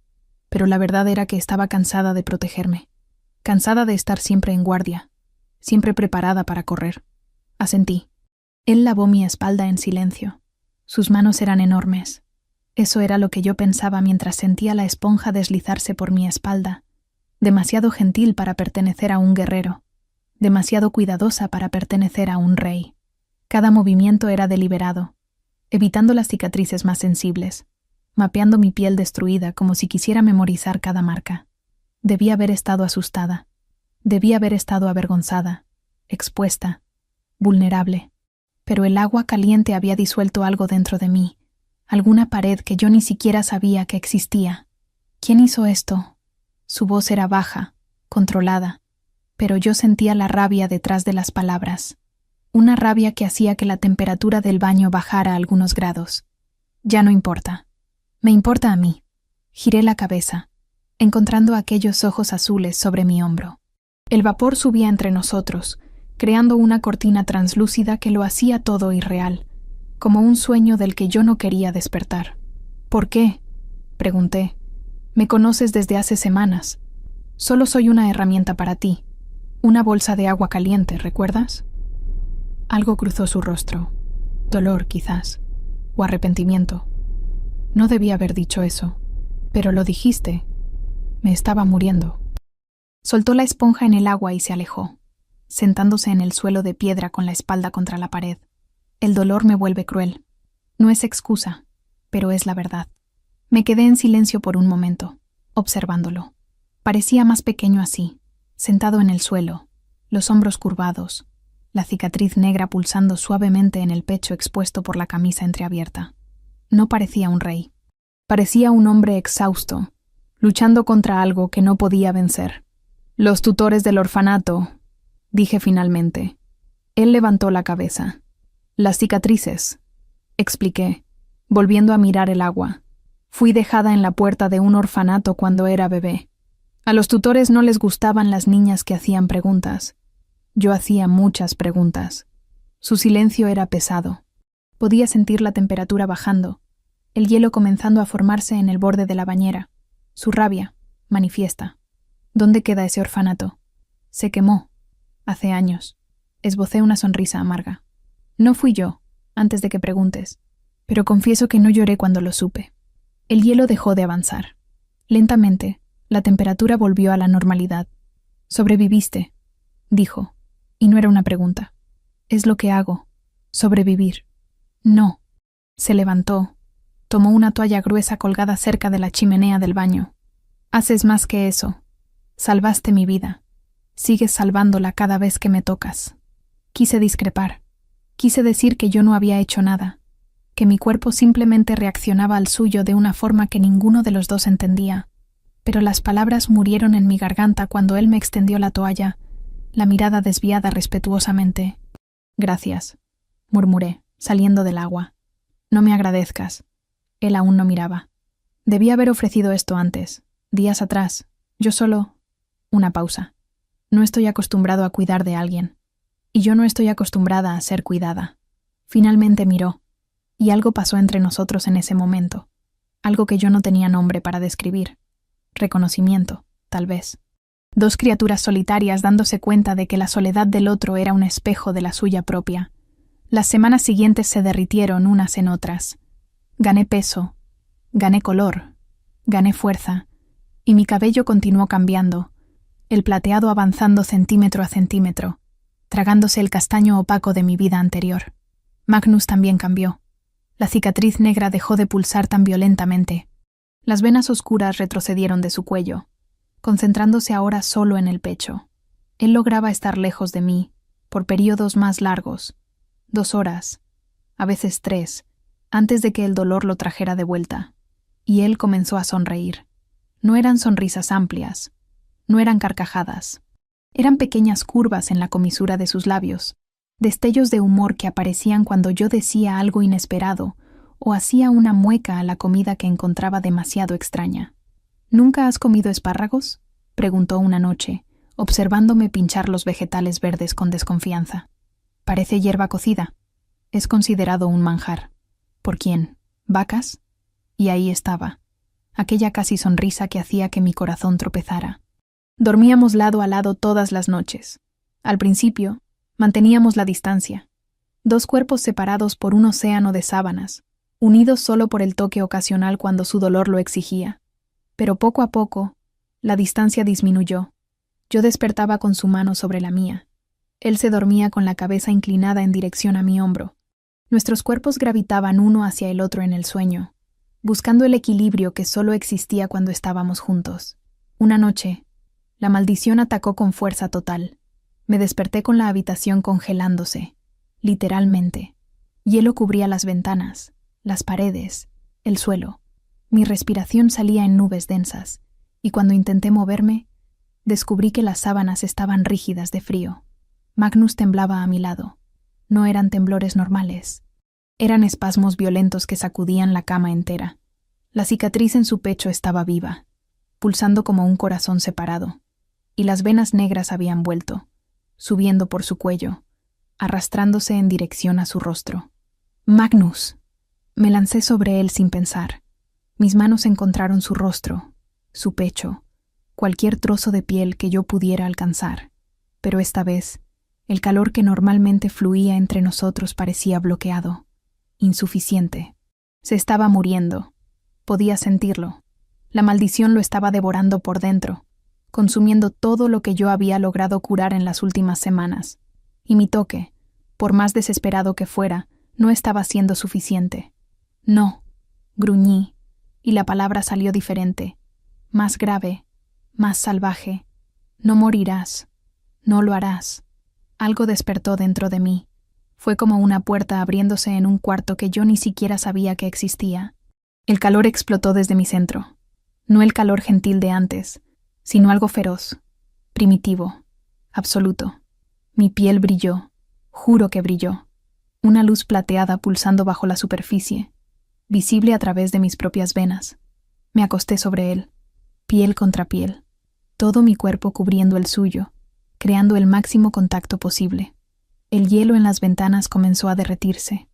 Pero la verdad era que estaba cansada de protegerme. Cansada de estar siempre en guardia. Siempre preparada para correr. Asentí. Él lavó mi espalda en silencio. Sus manos eran enormes. Eso era lo que yo pensaba mientras sentía la esponja deslizarse por mi espalda. Demasiado gentil para pertenecer a un guerrero. Demasiado cuidadosa para pertenecer a un rey. Cada movimiento era deliberado, evitando las cicatrices más sensibles, mapeando mi piel destruida como si quisiera memorizar cada marca. Debí haber estado asustada. Debí haber estado avergonzada, expuesta, vulnerable. Pero el agua caliente había disuelto algo dentro de mí, alguna pared que yo ni siquiera sabía que existía. ¿Quién hizo esto? Su voz era baja, controlada, pero yo sentía la rabia detrás de las palabras. Una rabia que hacía que la temperatura del baño bajara algunos grados. Ya no importa. Me importa a mí. Giré la cabeza, encontrando aquellos ojos azules sobre mi hombro. El vapor subía entre nosotros, creando una cortina translúcida que lo hacía todo irreal, como un sueño del que yo no quería despertar. «¿Por qué?», pregunté. «Me conoces desde hace semanas. Solo soy una herramienta para ti. Una bolsa de agua caliente, ¿recuerdas?» Algo cruzó su rostro. Dolor, quizás. O arrepentimiento. No debía haber dicho eso. Pero lo dijiste. Me estaba muriendo. Soltó la esponja en el agua y se alejó, sentándose en el suelo de piedra con la espalda contra la pared. El dolor me vuelve cruel. No es excusa, pero es la verdad. Me quedé en silencio por un momento, observándolo. Parecía más pequeño así, sentado en el suelo, los hombros curvados, la cicatriz negra pulsando suavemente en el pecho expuesto por la camisa entreabierta. No parecía un rey. Parecía un hombre exhausto, luchando contra algo que no podía vencer. «Los tutores del orfanato», dije finalmente. Él levantó la cabeza. «Las cicatrices», expliqué, volviendo a mirar el agua. «Fui dejada en la puerta de un orfanato cuando era bebé. A los tutores no les gustaban las niñas que hacían preguntas. Yo hacía muchas preguntas. Su silencio era pesado. Podía sentir la temperatura bajando, el hielo comenzando a formarse en el borde de la bañera. Su rabia, manifiesta. ¿Dónde queda ese orfanato? Se quemó. Hace años. Esbocé una sonrisa amarga. No fui yo, antes de que preguntes, pero confieso que no lloré cuando lo supe. El hielo dejó de avanzar. Lentamente, la temperatura volvió a la normalidad. «Sobreviviste», dijo, y no era una pregunta. «Es lo que hago. Sobrevivir». «No». Se levantó. Tomó una toalla gruesa colgada cerca de la chimenea del baño. «Haces más que eso. Salvaste mi vida. Sigues salvándola cada vez que me tocas». Quise discrepar. Quise decir que yo no había hecho nada, que mi cuerpo simplemente reaccionaba al suyo de una forma que ninguno de los dos entendía. Pero las palabras murieron en mi garganta cuando él me extendió la toalla, la mirada desviada respetuosamente. «Gracias», murmuré, saliendo del agua. «No me agradezcas». Él aún no miraba. Debí haber ofrecido esto antes, días atrás. Yo solo... Una pausa. No estoy acostumbrado a cuidar de alguien. Y yo no estoy acostumbrada a ser cuidada. Finalmente miró, y algo pasó entre nosotros en ese momento. Algo que yo no tenía nombre para describir. Reconocimiento, tal vez. Dos criaturas solitarias dándose cuenta de que la soledad del otro era un espejo de la suya propia. Las semanas siguientes se derritieron unas en otras. Gané peso, gané color, gané fuerza, y mi cabello continuó cambiando, el plateado avanzando centímetro a centímetro, tragándose el castaño opaco de mi vida anterior. Magnus también cambió. La cicatriz negra dejó de pulsar tan violentamente. Las venas oscuras retrocedieron de su cuello, concentrándose ahora solo en el pecho. Él lograba estar lejos de mí, por períodos más largos, 2 horas, a veces 3, antes de que el dolor lo trajera de vuelta. Y él comenzó a sonreír. No eran sonrisas amplias, no eran carcajadas. Eran pequeñas curvas en la comisura de sus labios, destellos de humor que aparecían cuando yo decía algo inesperado o hacía una mueca a la comida que encontraba demasiado extraña. ¿Nunca has comido espárragos?, preguntó una noche, observándome pinchar los vegetales verdes con desconfianza. Parece hierba cocida. Es considerado un manjar. ¿Por quién? ¿Vacas? Y ahí estaba, aquella casi sonrisa que hacía que mi corazón tropezara. Dormíamos lado a lado todas las noches. Al principio, manteníamos la distancia. 2 cuerpos separados por un océano de sábanas, unidos solo por el toque ocasional cuando su dolor lo exigía. Pero poco a poco, la distancia disminuyó. Yo despertaba con su mano sobre la mía. Él se dormía con la cabeza inclinada en dirección a mi hombro. Nuestros cuerpos gravitaban uno hacia el otro en el sueño, buscando el equilibrio que solo existía cuando estábamos juntos. Una noche, la maldición atacó con fuerza total. Me desperté con la habitación congelándose, literalmente. Hielo cubría las ventanas, las paredes, el suelo. Mi respiración salía en nubes densas, y cuando intenté moverme, descubrí que las sábanas estaban rígidas de frío. Magnus temblaba a mi lado. No eran temblores normales. Eran espasmos violentos que sacudían la cama entera. La cicatriz en su pecho estaba viva, pulsando como un corazón separado, y las venas negras habían vuelto, subiendo por su cuello, arrastrándose en dirección a su rostro. ¡Magnus! Me lancé sobre él sin pensar. Mis manos encontraron su rostro, su pecho, cualquier trozo de piel que yo pudiera alcanzar. Pero esta vez, el calor que normalmente fluía entre nosotros parecía bloqueado, insuficiente. Se estaba muriendo. Podía sentirlo. La maldición lo estaba devorando por dentro, consumiendo todo lo que yo había logrado curar en las últimas semanas. Y mi toque, por más desesperado que fuera, no estaba siendo suficiente. No, gruñí, y la palabra salió diferente, más grave, más salvaje. No morirás, no lo harás. Algo despertó dentro de mí. Fue como una puerta abriéndose en un cuarto que yo ni siquiera sabía que existía. El calor explotó desde mi centro. No el calor gentil de antes, sino algo feroz, primitivo, absoluto. Mi piel brilló, juro que brilló. Una luz plateada pulsando bajo la superficie, visible a través de mis propias venas. Me acosté sobre él, piel contra piel, todo mi cuerpo cubriendo el suyo, creando el máximo contacto posible. El hielo en las ventanas comenzó a derretirse.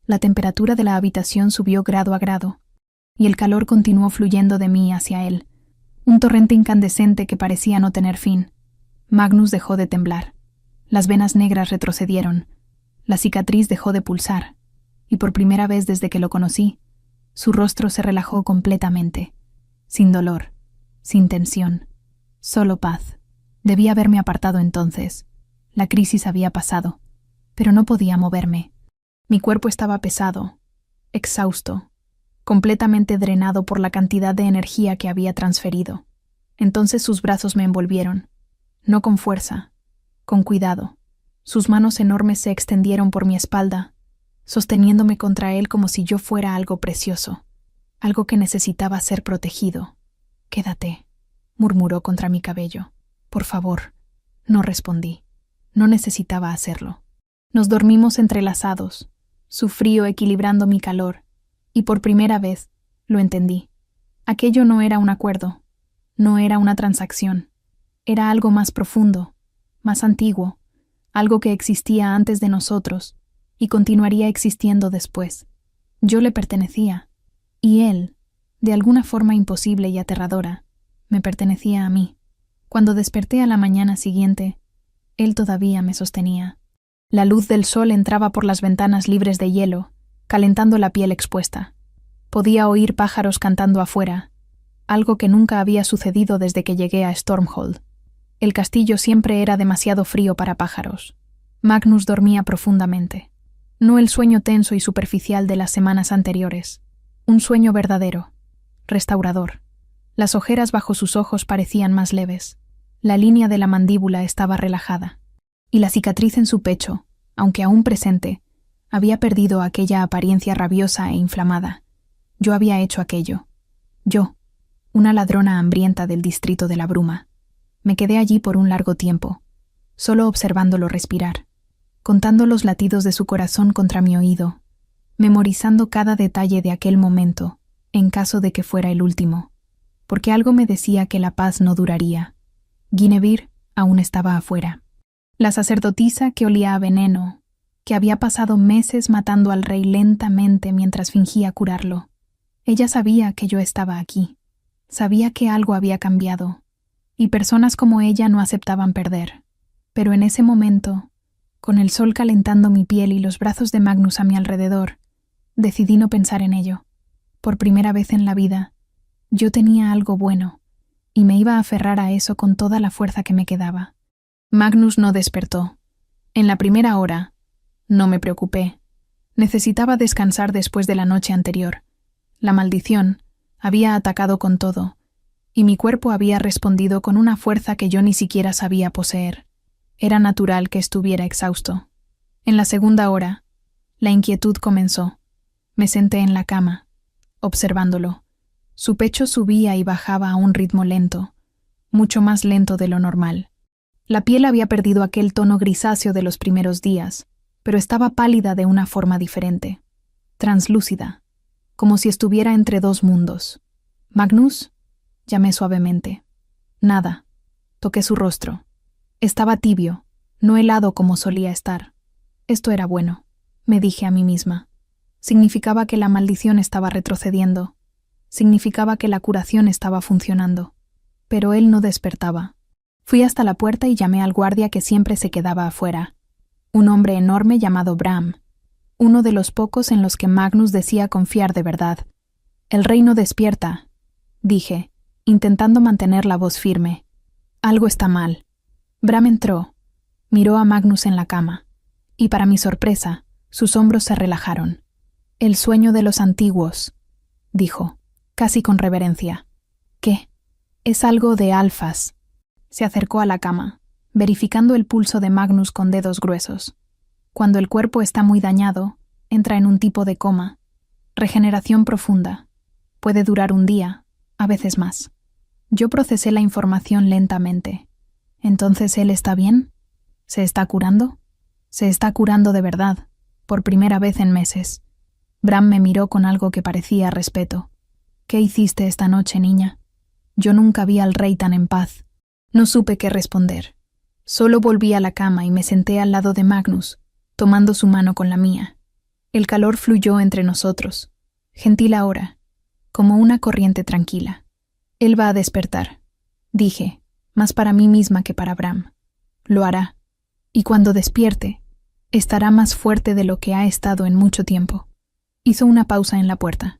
La temperatura de la habitación subió grado a grado, y el calor continuó fluyendo de mí hacia él, un torrente incandescente que parecía no tener fin. Magnus dejó de temblar. Las venas negras retrocedieron. La cicatriz dejó de pulsar, y por primera vez desde que lo conocí, su rostro se relajó completamente, sin dolor, sin tensión, solo paz. Debí haberme apartado entonces. La crisis había pasado, pero no podía moverme. Mi cuerpo estaba pesado, exhausto, completamente drenado por la cantidad de energía que había transferido. Entonces sus brazos me envolvieron, no con fuerza, con cuidado. Sus manos enormes se extendieron por mi espalda, sosteniéndome contra él como si yo fuera algo precioso, algo que necesitaba ser protegido. «Quédate», murmuró contra mi cabello. «Por favor». No respondí. No necesitaba hacerlo. Nos dormimos entrelazados, su frío equilibrando mi calor, y por primera vez lo entendí. Aquello no era un acuerdo, no era una transacción, era algo más profundo, más antiguo, algo que existía antes de nosotros y continuaría existiendo después. Yo le pertenecía, y él, de alguna forma imposible y aterradora, me pertenecía a mí. Cuando desperté a la mañana siguiente, él todavía me sostenía. La luz del sol entraba por las ventanas libres de hielo, calentando la piel expuesta. Podía oír pájaros cantando afuera, algo que nunca había sucedido desde que llegué a Stormhold. El castillo siempre era demasiado frío para pájaros. Magnus dormía profundamente. No el sueño tenso y superficial de las semanas anteriores. Un sueño verdadero, restaurador. Las ojeras bajo sus ojos parecían más leves. La línea de la mandíbula estaba relajada. Y la cicatriz en su pecho, aunque aún presente, había perdido aquella apariencia rabiosa e inflamada. Yo había hecho aquello. Yo, una ladrona hambrienta del distrito de la bruma. Me quedé allí por un largo tiempo, solo observándolo respirar, contando los latidos de su corazón contra mi oído, memorizando cada detalle de aquel momento, en caso de que fuera el último, porque algo me decía que la paz no duraría. Guinevere aún estaba afuera. La sacerdotisa que olía a veneno, que había pasado meses matando al rey lentamente mientras fingía curarlo. Ella sabía que yo estaba aquí, sabía que algo había cambiado, y personas como ella no aceptaban perder. Pero en ese momento, con el sol calentando mi piel y los brazos de Magnus a mi alrededor, decidí no pensar en ello. Por primera vez en la vida, yo tenía algo bueno, y me iba a aferrar a eso con toda la fuerza que me quedaba. Magnus no despertó. En la primera hora, no me preocupé. Necesitaba descansar después de la noche anterior. La maldición había atacado con todo, y mi cuerpo había respondido con una fuerza que yo ni siquiera sabía poseer. Era natural que estuviera exhausto. En la segunda hora, la inquietud comenzó. Me senté en la cama, observándolo. Su pecho subía y bajaba a un ritmo lento, mucho más lento de lo normal. La piel había perdido aquel tono grisáceo de los primeros días, pero estaba pálida de una forma diferente, translúcida, como si estuviera entre dos mundos. «Magnus», llamé suavemente. Nada. Toqué su rostro. Estaba tibio, no helado como solía estar. Esto era bueno, me dije a mí misma. Significaba que la maldición estaba retrocediendo. Significaba que la curación estaba funcionando. Pero él no despertaba. Fui hasta la puerta y llamé al guardia que siempre se quedaba afuera. Un hombre enorme llamado Bram. Uno de los pocos en los que Magnus decía confiar de verdad. «El rey no despierta», dije, intentando mantener la voz firme. «Algo está mal». Bram entró, miró a Magnus en la cama, y para mi sorpresa, sus hombros se relajaron. «El sueño de los antiguos», dijo, casi con reverencia. «¿Qué?» «Es algo de alfas». Se acercó a la cama, verificando el pulso de Magnus con dedos gruesos. Cuando el cuerpo está muy dañado, entra en un tipo de coma. Regeneración profunda. Puede durar un día, a veces más. Yo procesé la información lentamente. ¿Entonces él está bien? ¿Se está curando? Se está curando de verdad, por primera vez en meses. Bram me miró con algo que parecía respeto. «¿Qué hiciste esta noche, niña?» Yo nunca vi al rey tan en paz. No supe qué responder. Solo volví a la cama y me senté al lado de Magnus, tomando su mano con la mía. El calor fluyó entre nosotros, gentil ahora, como una corriente tranquila. «Él va a despertar», dije, más para mí misma que para Bram. «Lo hará. Y cuando despierte, estará más fuerte de lo que ha estado en mucho tiempo». Hizo una pausa en la puerta.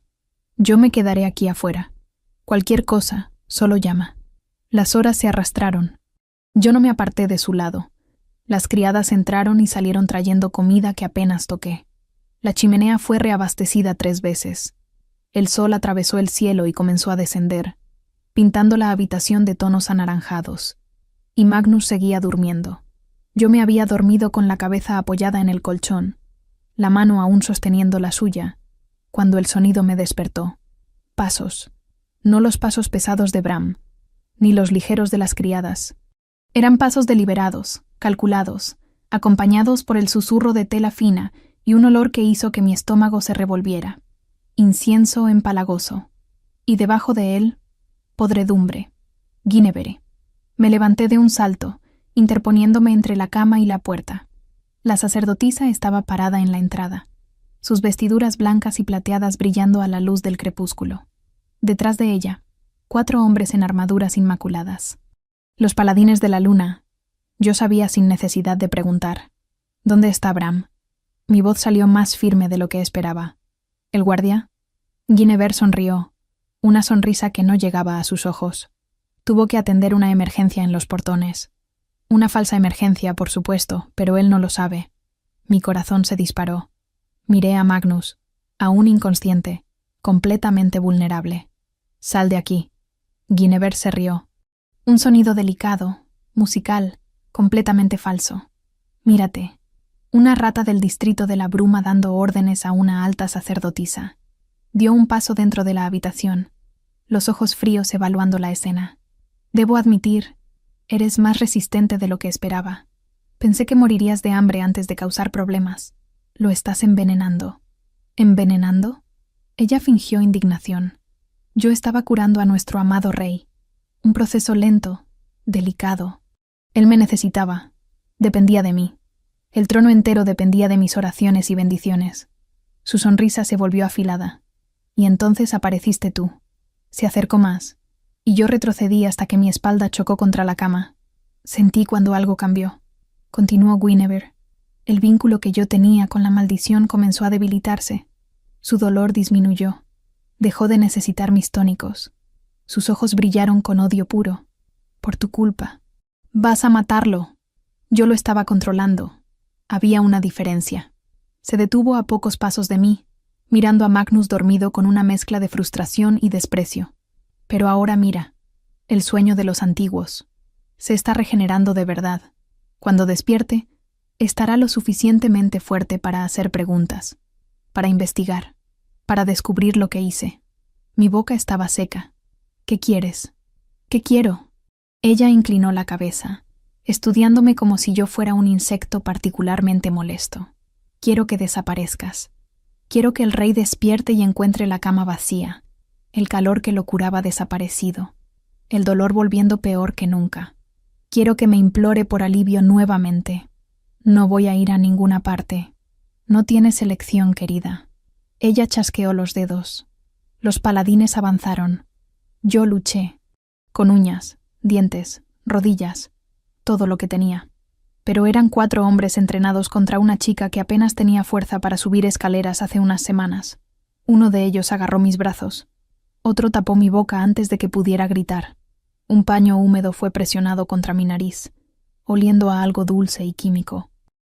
«Yo me quedaré aquí afuera. Cualquier cosa, solo llama». Las horas se arrastraron. Yo no me aparté de su lado. Las criadas entraron y salieron trayendo comida que apenas toqué. La chimenea fue reabastecida 3 veces. El sol atravesó el cielo y comenzó a descender, pintando la habitación de tonos anaranjados. Y Magnus seguía durmiendo. Yo me había dormido con la cabeza apoyada en el colchón, la mano aún sosteniendo la suya, cuando el sonido me despertó. Pasos. No los pasos pesados de Bram, ni los ligeros de las criadas. Eran pasos deliberados, calculados, acompañados por el susurro de tela fina y un olor que hizo que mi estómago se revolviera. Incienso empalagoso. Y debajo de él, podredumbre. Guinevere. Me levanté de un salto, interponiéndome entre la cama y la puerta. La sacerdotisa estaba parada en la entrada, sus vestiduras blancas y plateadas brillando a la luz del crepúsculo. Detrás de ella, 4 hombres en armaduras inmaculadas. Los paladines de la luna. Yo sabía sin necesidad de preguntar. ¿Dónde está Bram? Mi voz salió más firme de lo que esperaba. ¿El guardia? Guinevere sonrió, una sonrisa que no llegaba a sus ojos. Tuvo que atender una emergencia en los portones. Una falsa emergencia, por supuesto, pero él no lo sabe. Mi corazón se disparó. Miré a Magnus, aún inconsciente, completamente vulnerable. «Sal de aquí». Guinevere se rió. Un sonido delicado, musical, completamente falso. «Mírate». Una rata del distrito de la bruma dando órdenes a una alta sacerdotisa. Dio un paso dentro de la habitación, los ojos fríos evaluando la escena. Debo admitir, eres más resistente de lo que esperaba. Pensé que morirías de hambre antes de causar problemas. Lo estás envenenando. ¿Envenenando? Ella fingió indignación. Yo estaba curando a nuestro amado rey. Un proceso lento, delicado. Él me necesitaba. Dependía de mí. El trono entero dependía de mis oraciones y bendiciones. Su sonrisa se volvió afilada. Y entonces apareciste tú. Se acercó más, y yo retrocedí hasta que mi espalda chocó contra la cama. Sentí cuando algo cambió. Continuó Guinevere. El vínculo que yo tenía con la maldición comenzó a debilitarse. Su dolor disminuyó. Dejó de necesitar mis tónicos. Sus ojos brillaron con odio puro. Por tu culpa. Vas a matarlo. Yo lo estaba controlando. Había una diferencia. Se detuvo a pocos pasos de mí, mirando a Magnus dormido con una mezcla de frustración y desprecio. Pero ahora mira, el sueño de los antiguos. Se está regenerando de verdad. Cuando despierte, estará lo suficientemente fuerte para hacer preguntas, para investigar, para descubrir lo que hice. Mi boca estaba seca. ¿Qué quieres? ¿Qué quiero? Ella inclinó la cabeza, estudiándome como si yo fuera un insecto particularmente molesto. Quiero que desaparezcas. Quiero que el rey despierte y encuentre la cama vacía, el calor que lo curaba desaparecido, el dolor volviendo peor que nunca. Quiero que me implore por alivio nuevamente. No voy a ir a ninguna parte. No tienes elección, querida. Ella chasqueó los dedos. Los paladines avanzaron. Yo luché, con uñas, dientes, rodillas, todo lo que tenía. Pero eran 4 hombres entrenados contra una chica que apenas tenía fuerza para subir escaleras hace unas semanas. Uno de ellos agarró mis brazos. Otro tapó mi boca antes de que pudiera gritar. Un paño húmedo fue presionado contra mi nariz, oliendo a algo dulce y químico.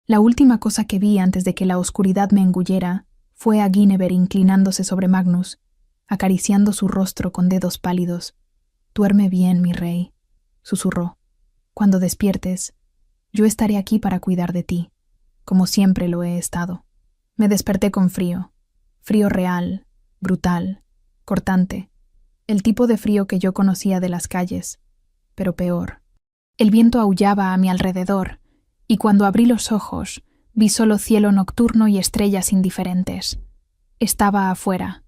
La última cosa que vi antes de que la oscuridad me engullera fue a Guinevere inclinándose sobre Magnus, acariciando su rostro con dedos pálidos. «Duerme bien, mi rey», susurró. «Cuando despiertes, yo estaré aquí para cuidar de ti, como siempre lo he estado». Me desperté con frío. Frío real, brutal, cortante. El tipo de frío que yo conocía de las calles, pero peor. El viento aullaba a mi alrededor, y cuando abrí los ojos, vi solo cielo nocturno y estrellas indiferentes. Estaba afuera.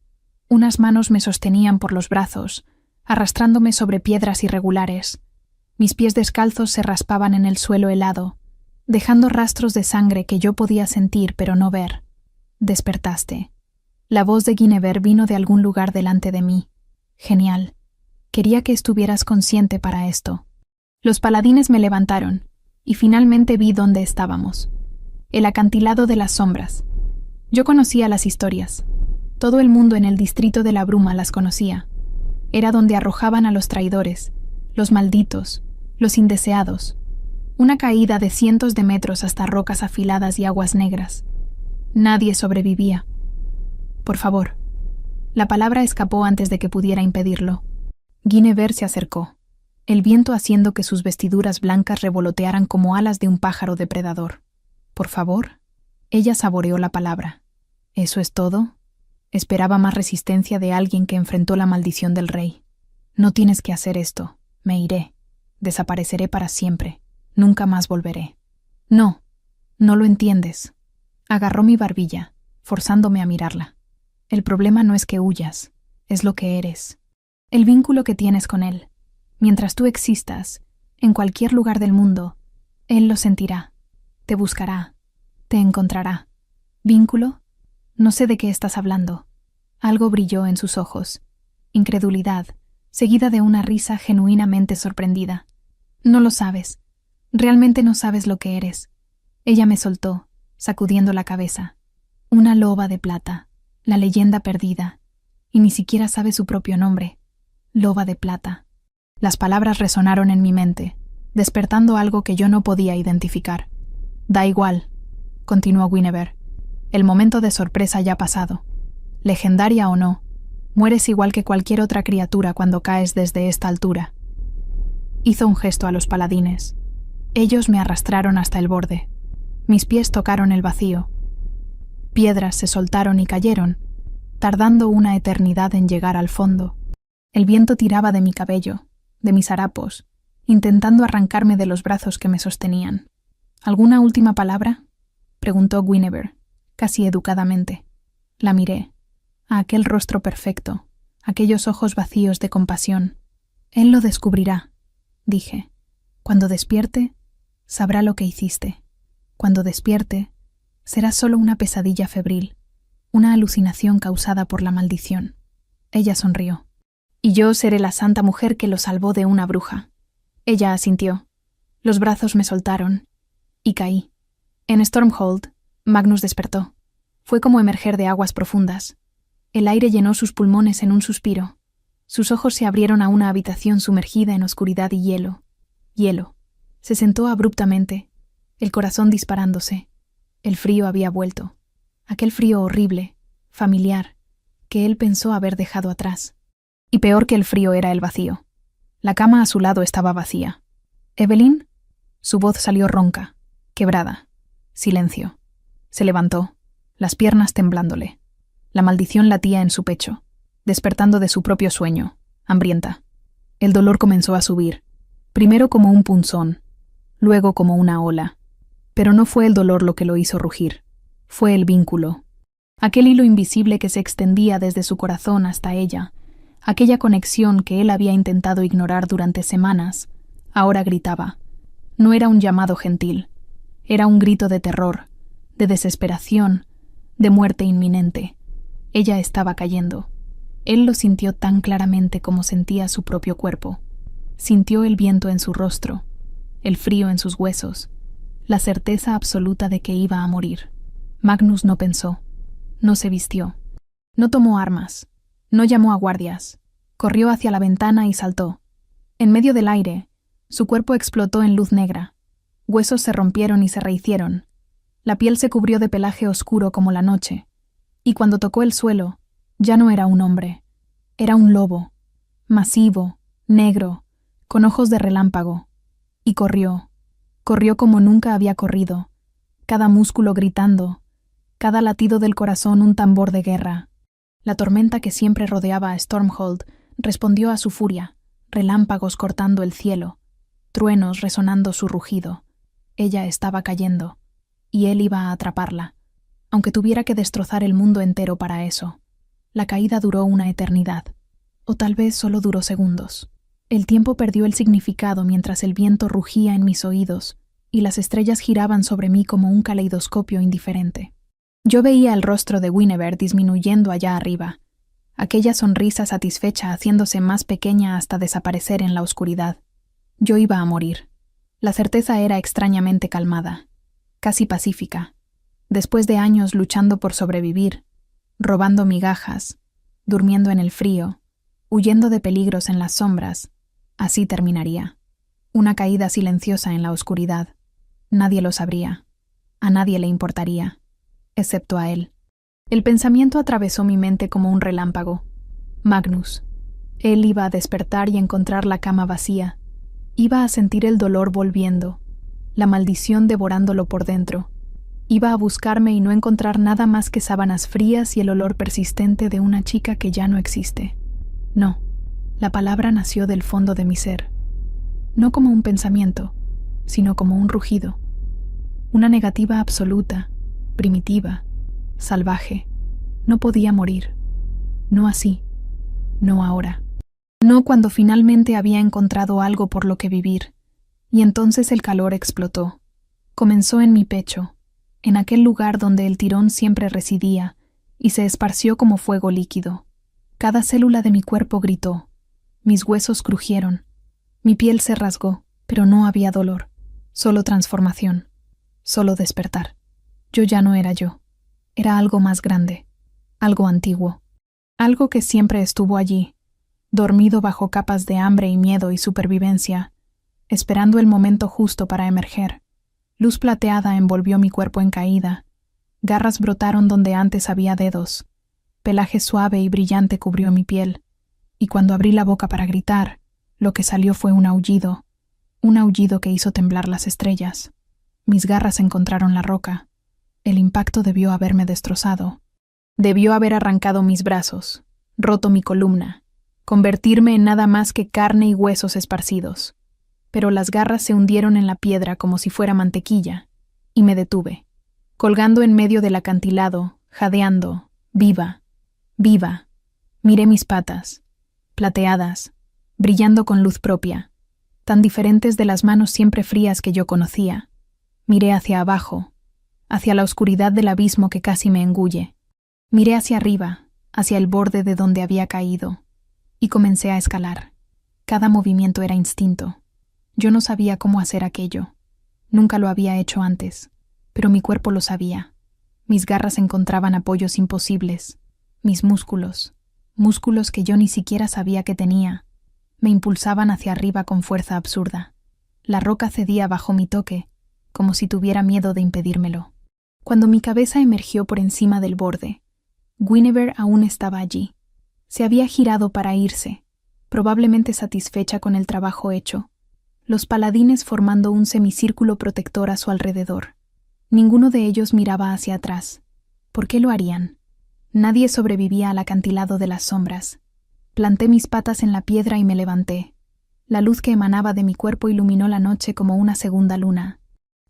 Unas manos me sostenían por los brazos, arrastrándome sobre piedras irregulares. Mis pies descalzos se raspaban en el suelo helado, dejando rastros de sangre que yo podía sentir pero no ver. Despertaste. La voz de Guinevere vino de algún lugar delante de mí. Genial. Quería que estuvieras consciente para esto. Los paladines me levantaron, y finalmente vi dónde estábamos. El acantilado de las sombras. Yo conocía las historias. Todo el mundo en el distrito de la bruma las conocía. Era donde arrojaban a los traidores, los malditos, los indeseados. Una caída de cientos de metros hasta rocas afiladas y aguas negras. Nadie sobrevivía. Por favor. La palabra escapó antes de que pudiera impedirlo. Guinevere se acercó, el viento haciendo que sus vestiduras blancas revolotearan como alas de un pájaro depredador. Por favor. Ella saboreó la palabra. ¿Eso es todo? Esperaba más resistencia de alguien que enfrentó la maldición del rey. No tienes que hacer esto. Me iré. Desapareceré para siempre. Nunca más volveré. No, no lo entiendes. Agarró mi barbilla, forzándome a mirarla. El problema no es que huyas, es lo que eres. El vínculo que tienes con él. Mientras tú existas, en cualquier lugar del mundo, él lo sentirá, te buscará, te encontrará. ¿Vínculo? No sé de qué estás hablando. Algo brilló en sus ojos. Incredulidad, seguida de una risa genuinamente sorprendida. No lo sabes. Realmente no sabes lo que eres. Ella me soltó, sacudiendo la cabeza. Una loba de plata, la leyenda perdida. Y ni siquiera sabe su propio nombre. Loba de plata. Las palabras resonaron en mi mente, despertando algo que yo no podía identificar. Da igual, continuó Guinevere. El momento de sorpresa ya ha pasado. Legendaria o no, mueres igual que cualquier otra criatura cuando caes desde esta altura. Hizo un gesto a los paladines. Ellos me arrastraron hasta el borde. Mis pies tocaron el vacío. Piedras se soltaron y cayeron, tardando una eternidad en llegar al fondo. El viento tiraba de mi cabello, de mis harapos, intentando arrancarme de los brazos que me sostenían. ¿Alguna última palabra?, preguntó Guinevere, casi educadamente. La miré, a aquel rostro perfecto, aquellos ojos vacíos de compasión. Él lo descubrirá, dije. Cuando despierte, sabrá lo que hiciste. Cuando despierte, será solo una pesadilla febril, una alucinación causada por la maldición. Ella sonrió. Y yo seré la santa mujer que lo salvó de una bruja. Ella asintió. Los brazos me soltaron y caí. En Stormhold, Magnus despertó. Fue como emerger de aguas profundas. El aire llenó sus pulmones en un suspiro. Sus ojos se abrieron a una habitación sumergida en oscuridad y hielo. Hielo. Se sentó abruptamente, el corazón disparándose. El frío había vuelto. Aquel frío horrible, familiar, que él pensó haber dejado atrás. Y peor que el frío era el vacío. La cama a su lado estaba vacía. ¿Evelyn? Su voz salió ronca, quebrada. Silencio. Se levantó, las piernas temblándole. La maldición latía en su pecho, despertando de su propio sueño, hambrienta. El dolor comenzó a subir, primero como un punzón, luego como una ola. Pero no fue el dolor lo que lo hizo rugir, fue el vínculo. Aquel hilo invisible que se extendía desde su corazón hasta ella, aquella conexión que él había intentado ignorar durante semanas, ahora gritaba. No era un llamado gentil, era un grito de terror, de desesperación, de muerte inminente. Ella estaba cayendo. Él lo sintió tan claramente como sentía su propio cuerpo. Sintió el viento en su rostro, el frío en sus huesos, la certeza absoluta de que iba a morir. Magnus no pensó, no se vistió, no tomó armas, no llamó a guardias, corrió hacia la ventana y saltó. En medio del aire, su cuerpo explotó en luz negra, huesos se rompieron y se rehicieron, la piel se cubrió de pelaje oscuro como la noche, y cuando tocó el suelo, ya no era un hombre, era un lobo, masivo, negro, con ojos de relámpago, y corrió como nunca había corrido, cada músculo gritando, cada latido del corazón un tambor de guerra. La tormenta que siempre rodeaba a Stormhold respondió a su furia, relámpagos cortando el cielo, truenos resonando su rugido. Ella estaba cayendo, y él iba a atraparla, aunque tuviera que destrozar el mundo entero para eso. La caída duró una eternidad, o tal vez solo duró segundos. El tiempo perdió el significado mientras el viento rugía en mis oídos y las estrellas giraban sobre mí como un caleidoscopio indiferente. Yo veía el rostro de Guinevere disminuyendo allá arriba, aquella sonrisa satisfecha haciéndose más pequeña hasta desaparecer en la oscuridad. Yo iba a morir. La certeza era extrañamente calmada, casi pacífica. Después de años luchando por sobrevivir, robando migajas, durmiendo en el frío, huyendo de peligros en las sombras, así terminaría. Una caída silenciosa en la oscuridad. Nadie lo sabría. A nadie le importaría, excepto a él. El pensamiento atravesó mi mente como un relámpago. Magnus. Él iba a despertar y encontrar la cama vacía. Iba a sentir el dolor volviendo, la maldición devorándolo por dentro. Iba a buscarme y no encontrar nada más que sábanas frías y el olor persistente de una chica que ya no existe. No, la palabra nació del fondo de mi ser. No como un pensamiento, sino como un rugido. Una negativa absoluta, primitiva, salvaje. No podía morir. No así. No ahora. No cuando finalmente había encontrado algo por lo que vivir. Y entonces el calor explotó. Comenzó en mi pecho, en aquel lugar donde el tirón siempre residía, y se esparció como fuego líquido. Cada célula de mi cuerpo gritó. Mis huesos crujieron. Mi piel se rasgó. Pero no había dolor, solo transformación, solo despertar. Yo ya no era yo. Era algo más grande, algo antiguo, algo que siempre estuvo allí, dormido bajo capas de hambre y miedo y supervivencia, esperando el momento justo para emerger. Luz plateada envolvió mi cuerpo en caída, garras brotaron donde antes había dedos, pelaje suave y brillante cubrió mi piel, y cuando abrí la boca para gritar, lo que salió fue un aullido que hizo temblar las estrellas. Mis garras encontraron la roca. El impacto debió haberme destrozado. Debió haber arrancado mis brazos, roto mi columna, convertirme en nada más que carne y huesos esparcidos. Pero las garras se hundieron en la piedra como si fuera mantequilla, y me detuve, colgando en medio del acantilado, jadeando, viva, viva. Miré mis patas, plateadas, brillando con luz propia, tan diferentes de las manos siempre frías que yo conocía. Miré hacia abajo, hacia la oscuridad del abismo que casi me engulle. Miré hacia arriba, hacia el borde de donde había caído, y comencé a escalar. Cada movimiento era instinto. Yo no sabía cómo hacer aquello. Nunca lo había hecho antes, pero mi cuerpo lo sabía. Mis garras encontraban apoyos imposibles. Mis músculos que yo ni siquiera sabía que tenía, me impulsaban hacia arriba con fuerza absurda. La roca cedía bajo mi toque, como si tuviera miedo de impedírmelo. Cuando mi cabeza emergió por encima del borde, Guinevere aún estaba allí. Se había girado para irse, probablemente satisfecha con el trabajo hecho, los paladines formando un semicírculo protector a su alrededor. Ninguno de ellos miraba hacia atrás. ¿Por qué lo harían? Nadie sobrevivía al acantilado de las sombras. Planté mis patas en la piedra y me levanté. La luz que emanaba de mi cuerpo iluminó la noche como una segunda luna.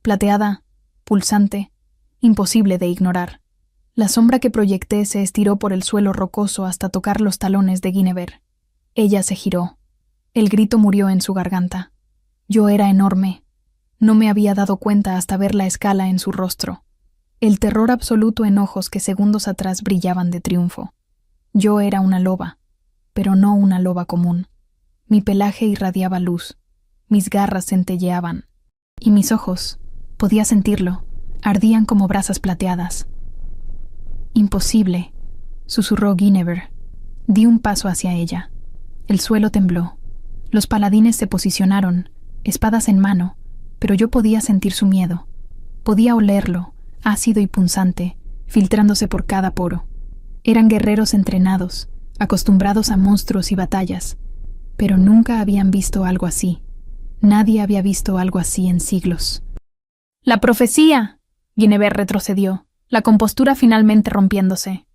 Plateada, pulsante, imposible de ignorar. La sombra que proyecté se estiró por el suelo rocoso hasta tocar los talones de Guinevere. Ella se giró. El grito murió en su garganta. Yo era enorme. No me había dado cuenta hasta ver la escala en su rostro. El terror absoluto en ojos que segundos atrás brillaban de triunfo. Yo era una loba, pero no una loba común. Mi pelaje irradiaba luz, mis garras centelleaban, y mis ojos, podía sentirlo, ardían como brasas plateadas. Imposible, susurró Guinevere. Di un paso hacia ella. El suelo tembló. Los paladines se posicionaron, espadas en mano, pero yo podía sentir su miedo. Podía olerlo, ácido y punzante, filtrándose por cada poro. Eran guerreros entrenados, acostumbrados a monstruos y batallas, pero nunca habían visto algo así. Nadie había visto algo así en siglos. ¡La profecía! Guinevere retrocedió, la compostura finalmente rompiéndose.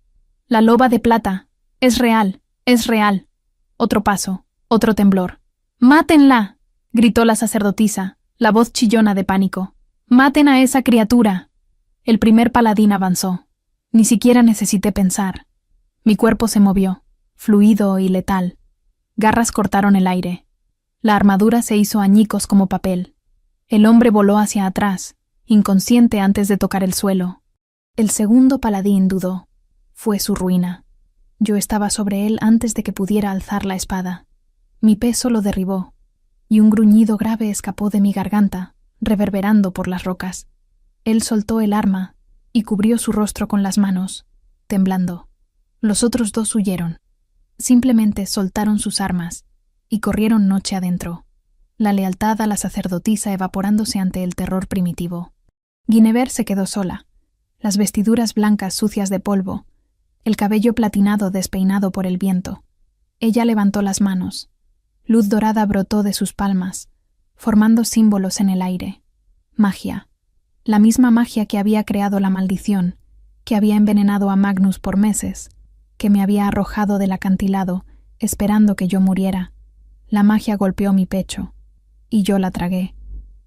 La loba de plata. Es real, es real. Otro paso, otro temblor. ¡Mátenla!, gritó la sacerdotisa, la voz chillona de pánico. ¡Maten a esa criatura! El primer paladín avanzó. Ni siquiera necesité pensar. Mi cuerpo se movió, fluido y letal. Garras cortaron el aire. La armadura se hizo añicos como papel. El hombre voló hacia atrás, inconsciente antes de tocar el suelo. El segundo paladín dudó. Fue su ruina. Yo estaba sobre él antes de que pudiera alzar la espada. Mi peso lo derribó, y un gruñido grave escapó de mi garganta, reverberando por las rocas. Él soltó el arma y cubrió su rostro con las manos, temblando. Los otros dos huyeron. Simplemente soltaron sus armas y corrieron noche adentro, la lealtad a la sacerdotisa evaporándose ante el terror primitivo. Guinevere se quedó sola, las vestiduras blancas sucias de polvo, el cabello platinado despeinado por el viento. Ella levantó las manos. Luz dorada brotó de sus palmas, formando símbolos en el aire. Magia. La misma magia que había creado la maldición, que había envenenado a Magnus por meses, que me había arrojado del acantilado, esperando que yo muriera. La magia golpeó mi pecho, y yo la tragué.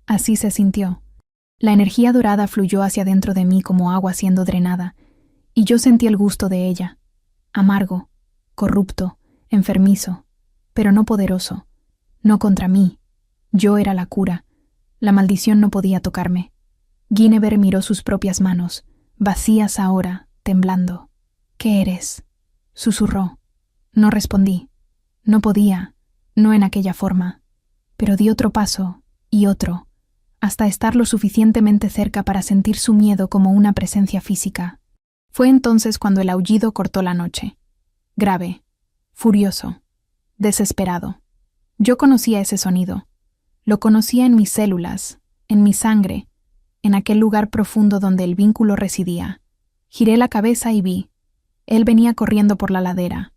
Así se sintió. La energía dorada fluyó hacia dentro de mí como agua siendo drenada, y yo sentí el gusto de ella. Amargo, corrupto, enfermizo, pero no poderoso. No contra mí. Yo era la cura. La maldición no podía tocarme. Guinevere miró sus propias manos, vacías ahora, temblando. ¿Qué eres?, susurró. No respondí. No podía, no en aquella forma. Pero di otro paso, y otro, hasta estar lo suficientemente cerca para sentir su miedo como una presencia física. Fue entonces cuando el aullido cortó la noche. Grave, furioso, desesperado. Yo conocía ese sonido. Lo conocía en mis células, en mi sangre, en aquel lugar profundo donde el vínculo residía. Giré la cabeza y vi. Él venía corriendo por la ladera.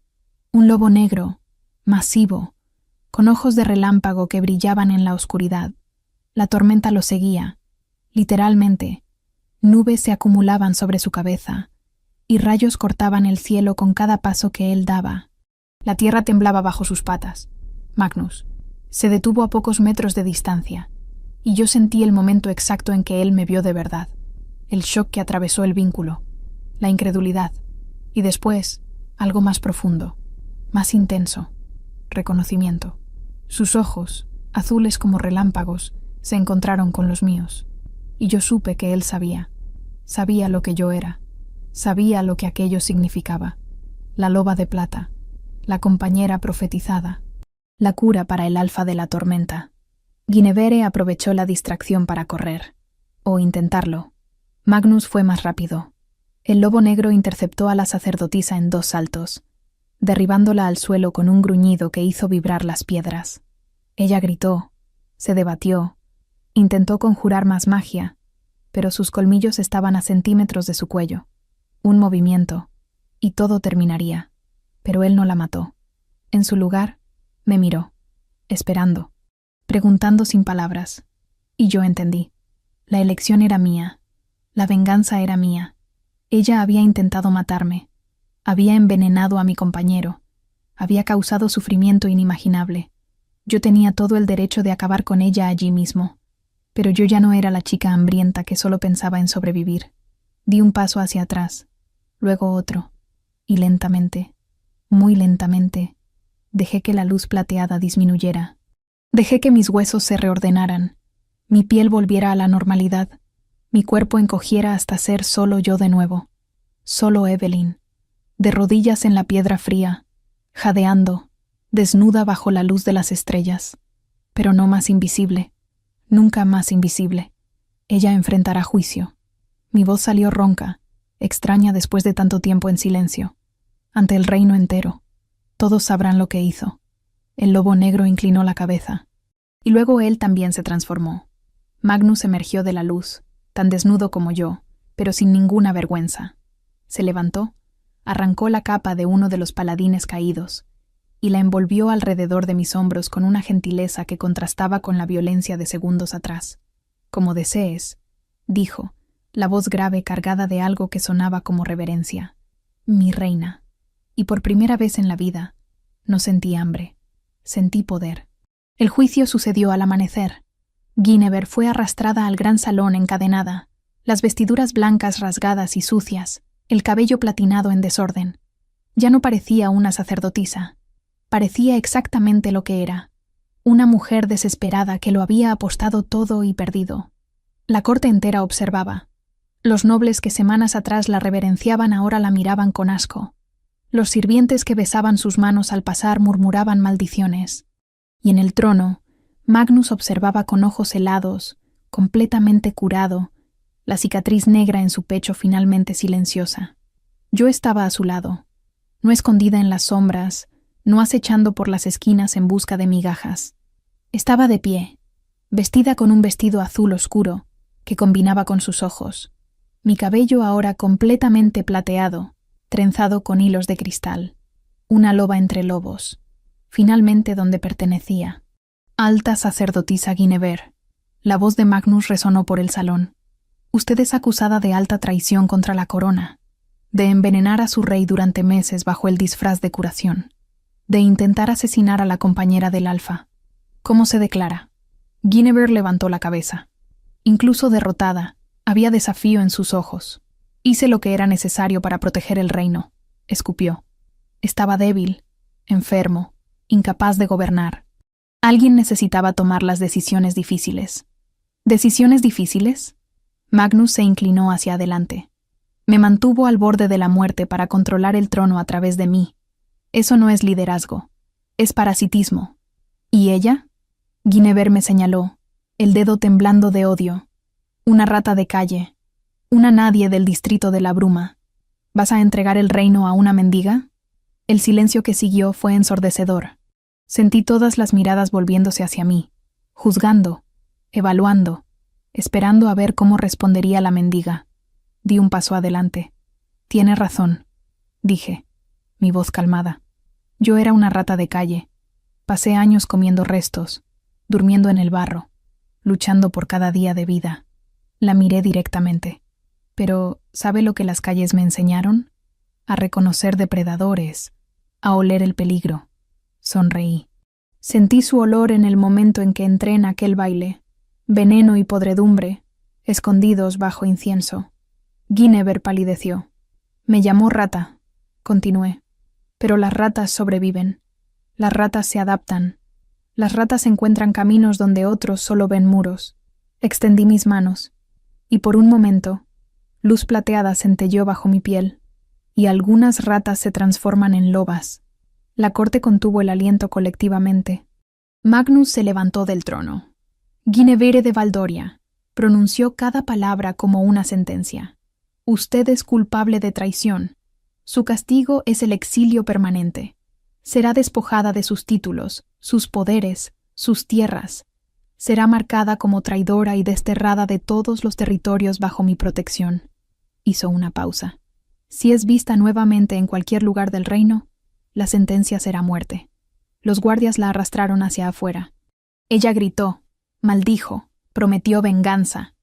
Un lobo negro, masivo, con ojos de relámpago que brillaban en la oscuridad. La tormenta lo seguía. Literalmente, nubes se acumulaban sobre su cabeza, y rayos cortaban el cielo con cada paso que él daba. La tierra temblaba bajo sus patas. Magnus se detuvo a pocos metros de distancia, y yo sentí el momento exacto en que él me vio de verdad, el shock que atravesó el vínculo, la incredulidad, y después, algo más profundo, más intenso, reconocimiento. Sus ojos, azules como relámpagos, se encontraron con los míos, y yo supe que él sabía lo que yo era, sabía lo que aquello significaba, la loba de plata, la compañera profetizada, la cura para el alfa de la tormenta. Guinevere aprovechó la distracción para correr, o intentarlo. Magnus fue más rápido. El lobo negro interceptó a la sacerdotisa en 2 saltos, derribándola al suelo con un gruñido que hizo vibrar las piedras. Ella gritó, se debatió, intentó conjurar más magia, pero sus colmillos estaban a centímetros de su cuello. Un movimiento, y todo terminaría. Pero él no la mató. En su lugar, me miró, esperando, preguntando sin palabras. Y yo entendí. La elección era mía. La venganza era mía. Ella había intentado matarme. Había envenenado a mi compañero. Había causado sufrimiento inimaginable. Yo tenía todo el derecho de acabar con ella allí mismo. Pero yo ya no era la chica hambrienta que solo pensaba en sobrevivir. Di un paso hacia atrás, luego otro, y lentamente, muy lentamente, dejé que la luz plateada disminuyera. Dejé que mis huesos se reordenaran, mi piel volviera a la normalidad, mi cuerpo encogiera hasta ser solo yo de nuevo, solo Evelyn, de rodillas en la piedra fría, jadeando, desnuda bajo la luz de las estrellas, pero no más invisible, nunca más invisible. Ella enfrentará juicio. Mi voz salió ronca, extraña después de tanto tiempo en silencio. Ante el reino entero, todos sabrán lo que hizo. El lobo negro inclinó la cabeza. Y luego él también se transformó. Magnus emergió de la luz, tan desnudo como yo, pero sin ninguna vergüenza. Se levantó, arrancó la capa de uno de los paladines caídos, y la envolvió alrededor de mis hombros con una gentileza que contrastaba con la violencia de segundos atrás. Como desees, dijo, la voz grave cargada de algo que sonaba como reverencia. Mi reina. Y por primera vez en la vida, no sentí hambre, sentí poder. El juicio sucedió al amanecer. Guinevere fue arrastrada al gran salón encadenada, las vestiduras blancas rasgadas y sucias, el cabello platinado en desorden. Ya no parecía una sacerdotisa, parecía exactamente lo que era, una mujer desesperada que lo había apostado todo y perdido. La corte entera observaba. Los nobles que semanas atrás la reverenciaban ahora la miraban con asco. Los sirvientes que besaban sus manos al pasar murmuraban maldiciones. Y en el trono, Magnus observaba con ojos helados, completamente curado, la cicatriz negra en su pecho finalmente silenciosa. Yo estaba a su lado, no escondida en las sombras, no acechando por las esquinas en busca de migajas. Estaba de pie, vestida con un vestido azul oscuro que combinaba con sus ojos. Mi cabello ahora completamente plateado, trenzado con hilos de cristal. Una loba entre lobos. Finalmente donde pertenecía. Alta sacerdotisa Guinevere. La voz de Magnus resonó por el salón. Usted es acusada de alta traición contra la corona, de envenenar a su rey durante meses bajo el disfraz de curación, de intentar asesinar a la compañera del alfa. ¿Cómo se declara? Guinevere levantó la cabeza. Incluso derrotada, había desafío en sus ojos. Hice lo que era necesario para proteger el reino, escupió. Estaba débil, enfermo, incapaz de gobernar. Alguien necesitaba tomar las decisiones difíciles. ¿Decisiones difíciles? Magnus se inclinó hacia adelante. Me mantuvo al borde de la muerte para controlar el trono a través de mí. Eso no es liderazgo, es parasitismo. ¿Y ella? Guinevere me señaló. el dedo temblando de odio. Una rata de calle, una nadie del distrito de la bruma. ¿Vas a entregar el reino a una mendiga? El silencio que siguió fue ensordecedor. Sentí todas las miradas volviéndose hacia mí, juzgando, evaluando, esperando a ver cómo respondería la mendiga. Di un paso adelante. Tiene razón, dije, mi voz calmada. Yo era una rata de calle. Pasé años comiendo restos, durmiendo en el barro, luchando por cada día de vida. La miré directamente. Pero, ¿sabe lo que las calles me enseñaron? A reconocer depredadores, a oler el peligro. Sonreí. Sentí su olor en el momento en que entré en aquel baile. Veneno y podredumbre, escondidos bajo incienso. Guinevere palideció. Me llamó rata, continué. Pero las ratas sobreviven. Las ratas se adaptan. Las ratas encuentran caminos donde otros solo ven muros. Extendí mis manos, y por un momento, luz plateada centelleó bajo mi piel, y algunas ratas se transforman en lobas. La corte contuvo el aliento colectivamente. Magnus se levantó del trono. Guinevere de Valdoria pronunció cada palabra como una sentencia. Usted es culpable de traición. Su castigo es el exilio permanente. Será despojada de sus títulos, sus poderes, sus tierras. Será marcada como traidora y desterrada de todos los territorios bajo mi protección. Hizo una pausa. Si es vista nuevamente en cualquier lugar del reino, la sentencia será muerte. Los guardias la arrastraron hacia afuera. Ella gritó, maldijo, prometió venganza.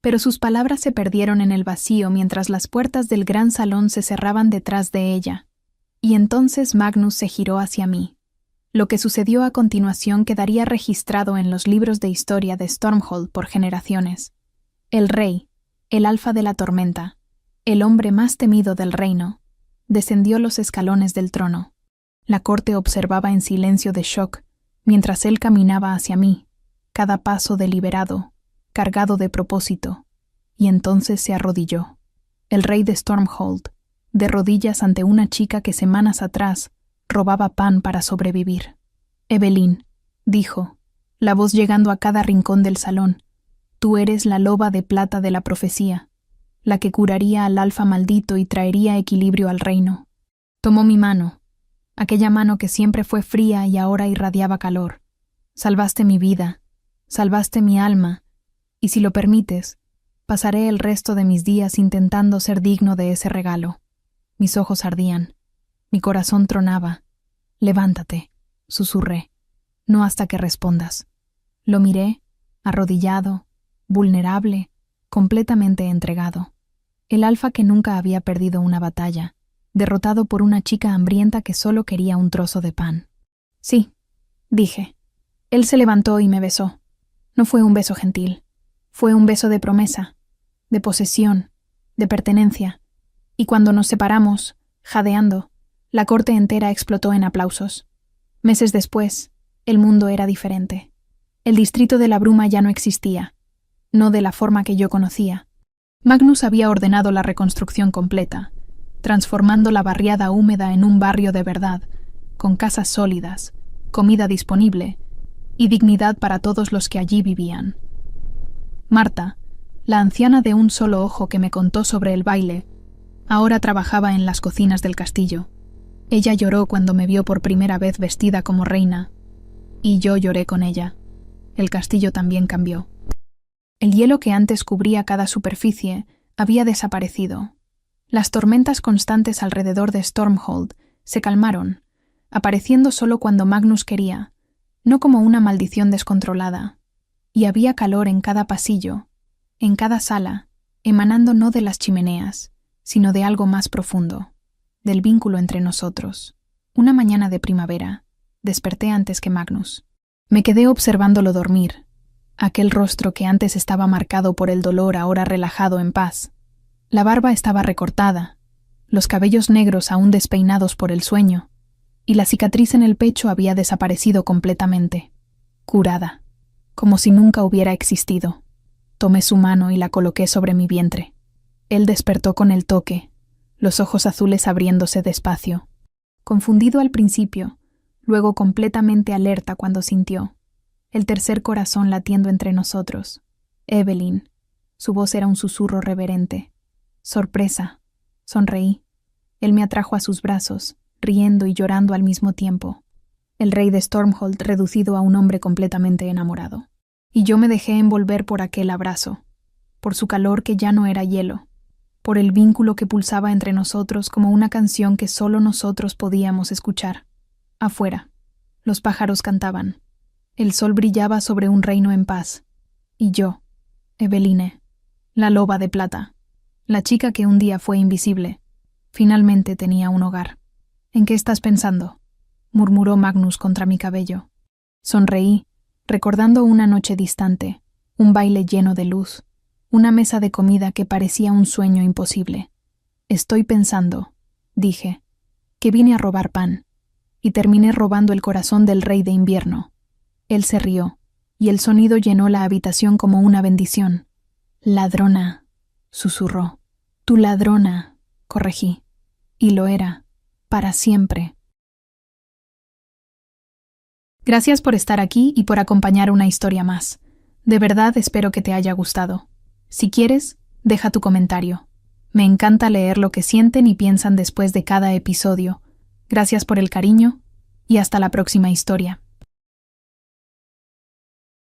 Pero sus palabras se perdieron en el vacío mientras las puertas del gran salón se cerraban detrás de ella. Y entonces Magnus se giró hacia mí. Lo que sucedió a continuación quedaría registrado en los libros de historia de Stormhold por generaciones. El rey, el alfa de la tormenta, el hombre más temido del reino, descendió los escalones del trono. La corte observaba en silencio de shock, mientras él caminaba hacia mí, cada paso deliberado, cargado de propósito, y entonces se arrodilló. El rey de Stormhold, de rodillas ante una chica que semanas atrás robaba pan para sobrevivir. Evelyn, dijo, la voz llegando a cada rincón del salón, tú eres la loba de plata de la profecía, la que curaría al alfa maldito y traería equilibrio al reino. Tomó mi mano, aquella mano que siempre fue fría y ahora irradiaba calor. Salvaste mi vida, salvaste mi alma, y si lo permites, pasaré el resto de mis días intentando ser digno de ese regalo. Mis ojos ardían, mi corazón tronaba. Levántate, susurré, no hasta que respondas. Lo miré, arrodillado, vulnerable, completamente entregado. El alfa que nunca había perdido una batalla, derrotado por una chica hambrienta que solo quería un trozo de pan. Sí, dije. Él se levantó y me besó. No fue un beso gentil. Fue un beso de promesa, de posesión, de pertenencia. Y cuando nos separamos, jadeando, la corte entera explotó en aplausos. Meses después, el mundo era diferente. El distrito de la bruma ya no existía, no de la forma que yo conocía. Magnus había ordenado la reconstrucción completa, transformando la barriada húmeda en un barrio de verdad, con casas sólidas, comida disponible y dignidad para todos los que allí vivían. Marta, la anciana de un solo ojo que me contó sobre el baile, ahora trabajaba en las cocinas del castillo. Ella lloró cuando me vio por primera vez vestida como reina, y yo lloré con ella. El castillo también cambió. El hielo que antes cubría cada superficie había desaparecido. Las tormentas constantes alrededor de Stormhold se calmaron, apareciendo solo cuando Magnus quería, no como una maldición descontrolada. Y había calor en cada pasillo, en cada sala, emanando no de las chimeneas, sino de algo más profundo, del vínculo entre nosotros. Una mañana de primavera, desperté antes que Magnus. Me quedé observándolo dormir, aquel rostro que antes estaba marcado por el dolor ahora relajado en paz. La barba estaba recortada, los cabellos negros aún despeinados por el sueño, y la cicatriz en el pecho había desaparecido completamente, curada, como si nunca hubiera existido. Tomé su mano y la coloqué sobre mi vientre. Él despertó con el toque, los ojos azules abriéndose despacio. Confundido al principio, luego completamente alerta cuando sintió. el tercer corazón latiendo entre nosotros. Evelyn. Su voz era un susurro reverente. Sorpresa. Sonreí. Él me atrajo a sus brazos, riendo y llorando al mismo tiempo. El rey de Stormhold reducido a un hombre completamente enamorado. Y yo me dejé envolver por aquel abrazo, por su calor que ya no era hielo, por el vínculo que pulsaba entre nosotros como una canción que solo nosotros podíamos escuchar. Afuera, los pájaros cantaban. El sol brillaba sobre un reino en paz. Y yo, Eveline, la loba de plata, la chica que un día fue invisible, finalmente tenía un hogar. ¿En qué estás pensando?, murmuró Magnus contra mi cabello. Sonreí, recordando una noche distante, un baile lleno de luz, una mesa de comida que parecía un sueño imposible. Estoy pensando, dije, que vine a robar pan, y terminé robando el corazón del rey de invierno. Él se rió, y el sonido llenó la habitación como una bendición. Ladrona, susurró. Tu ladrona, corregí. Y lo era, para siempre. Gracias por estar aquí y por acompañar una historia más. De verdad espero que te haya gustado. Si quieres, deja tu comentario. Me encanta leer lo que sienten y piensan después de cada episodio. Gracias por el cariño y hasta la próxima historia.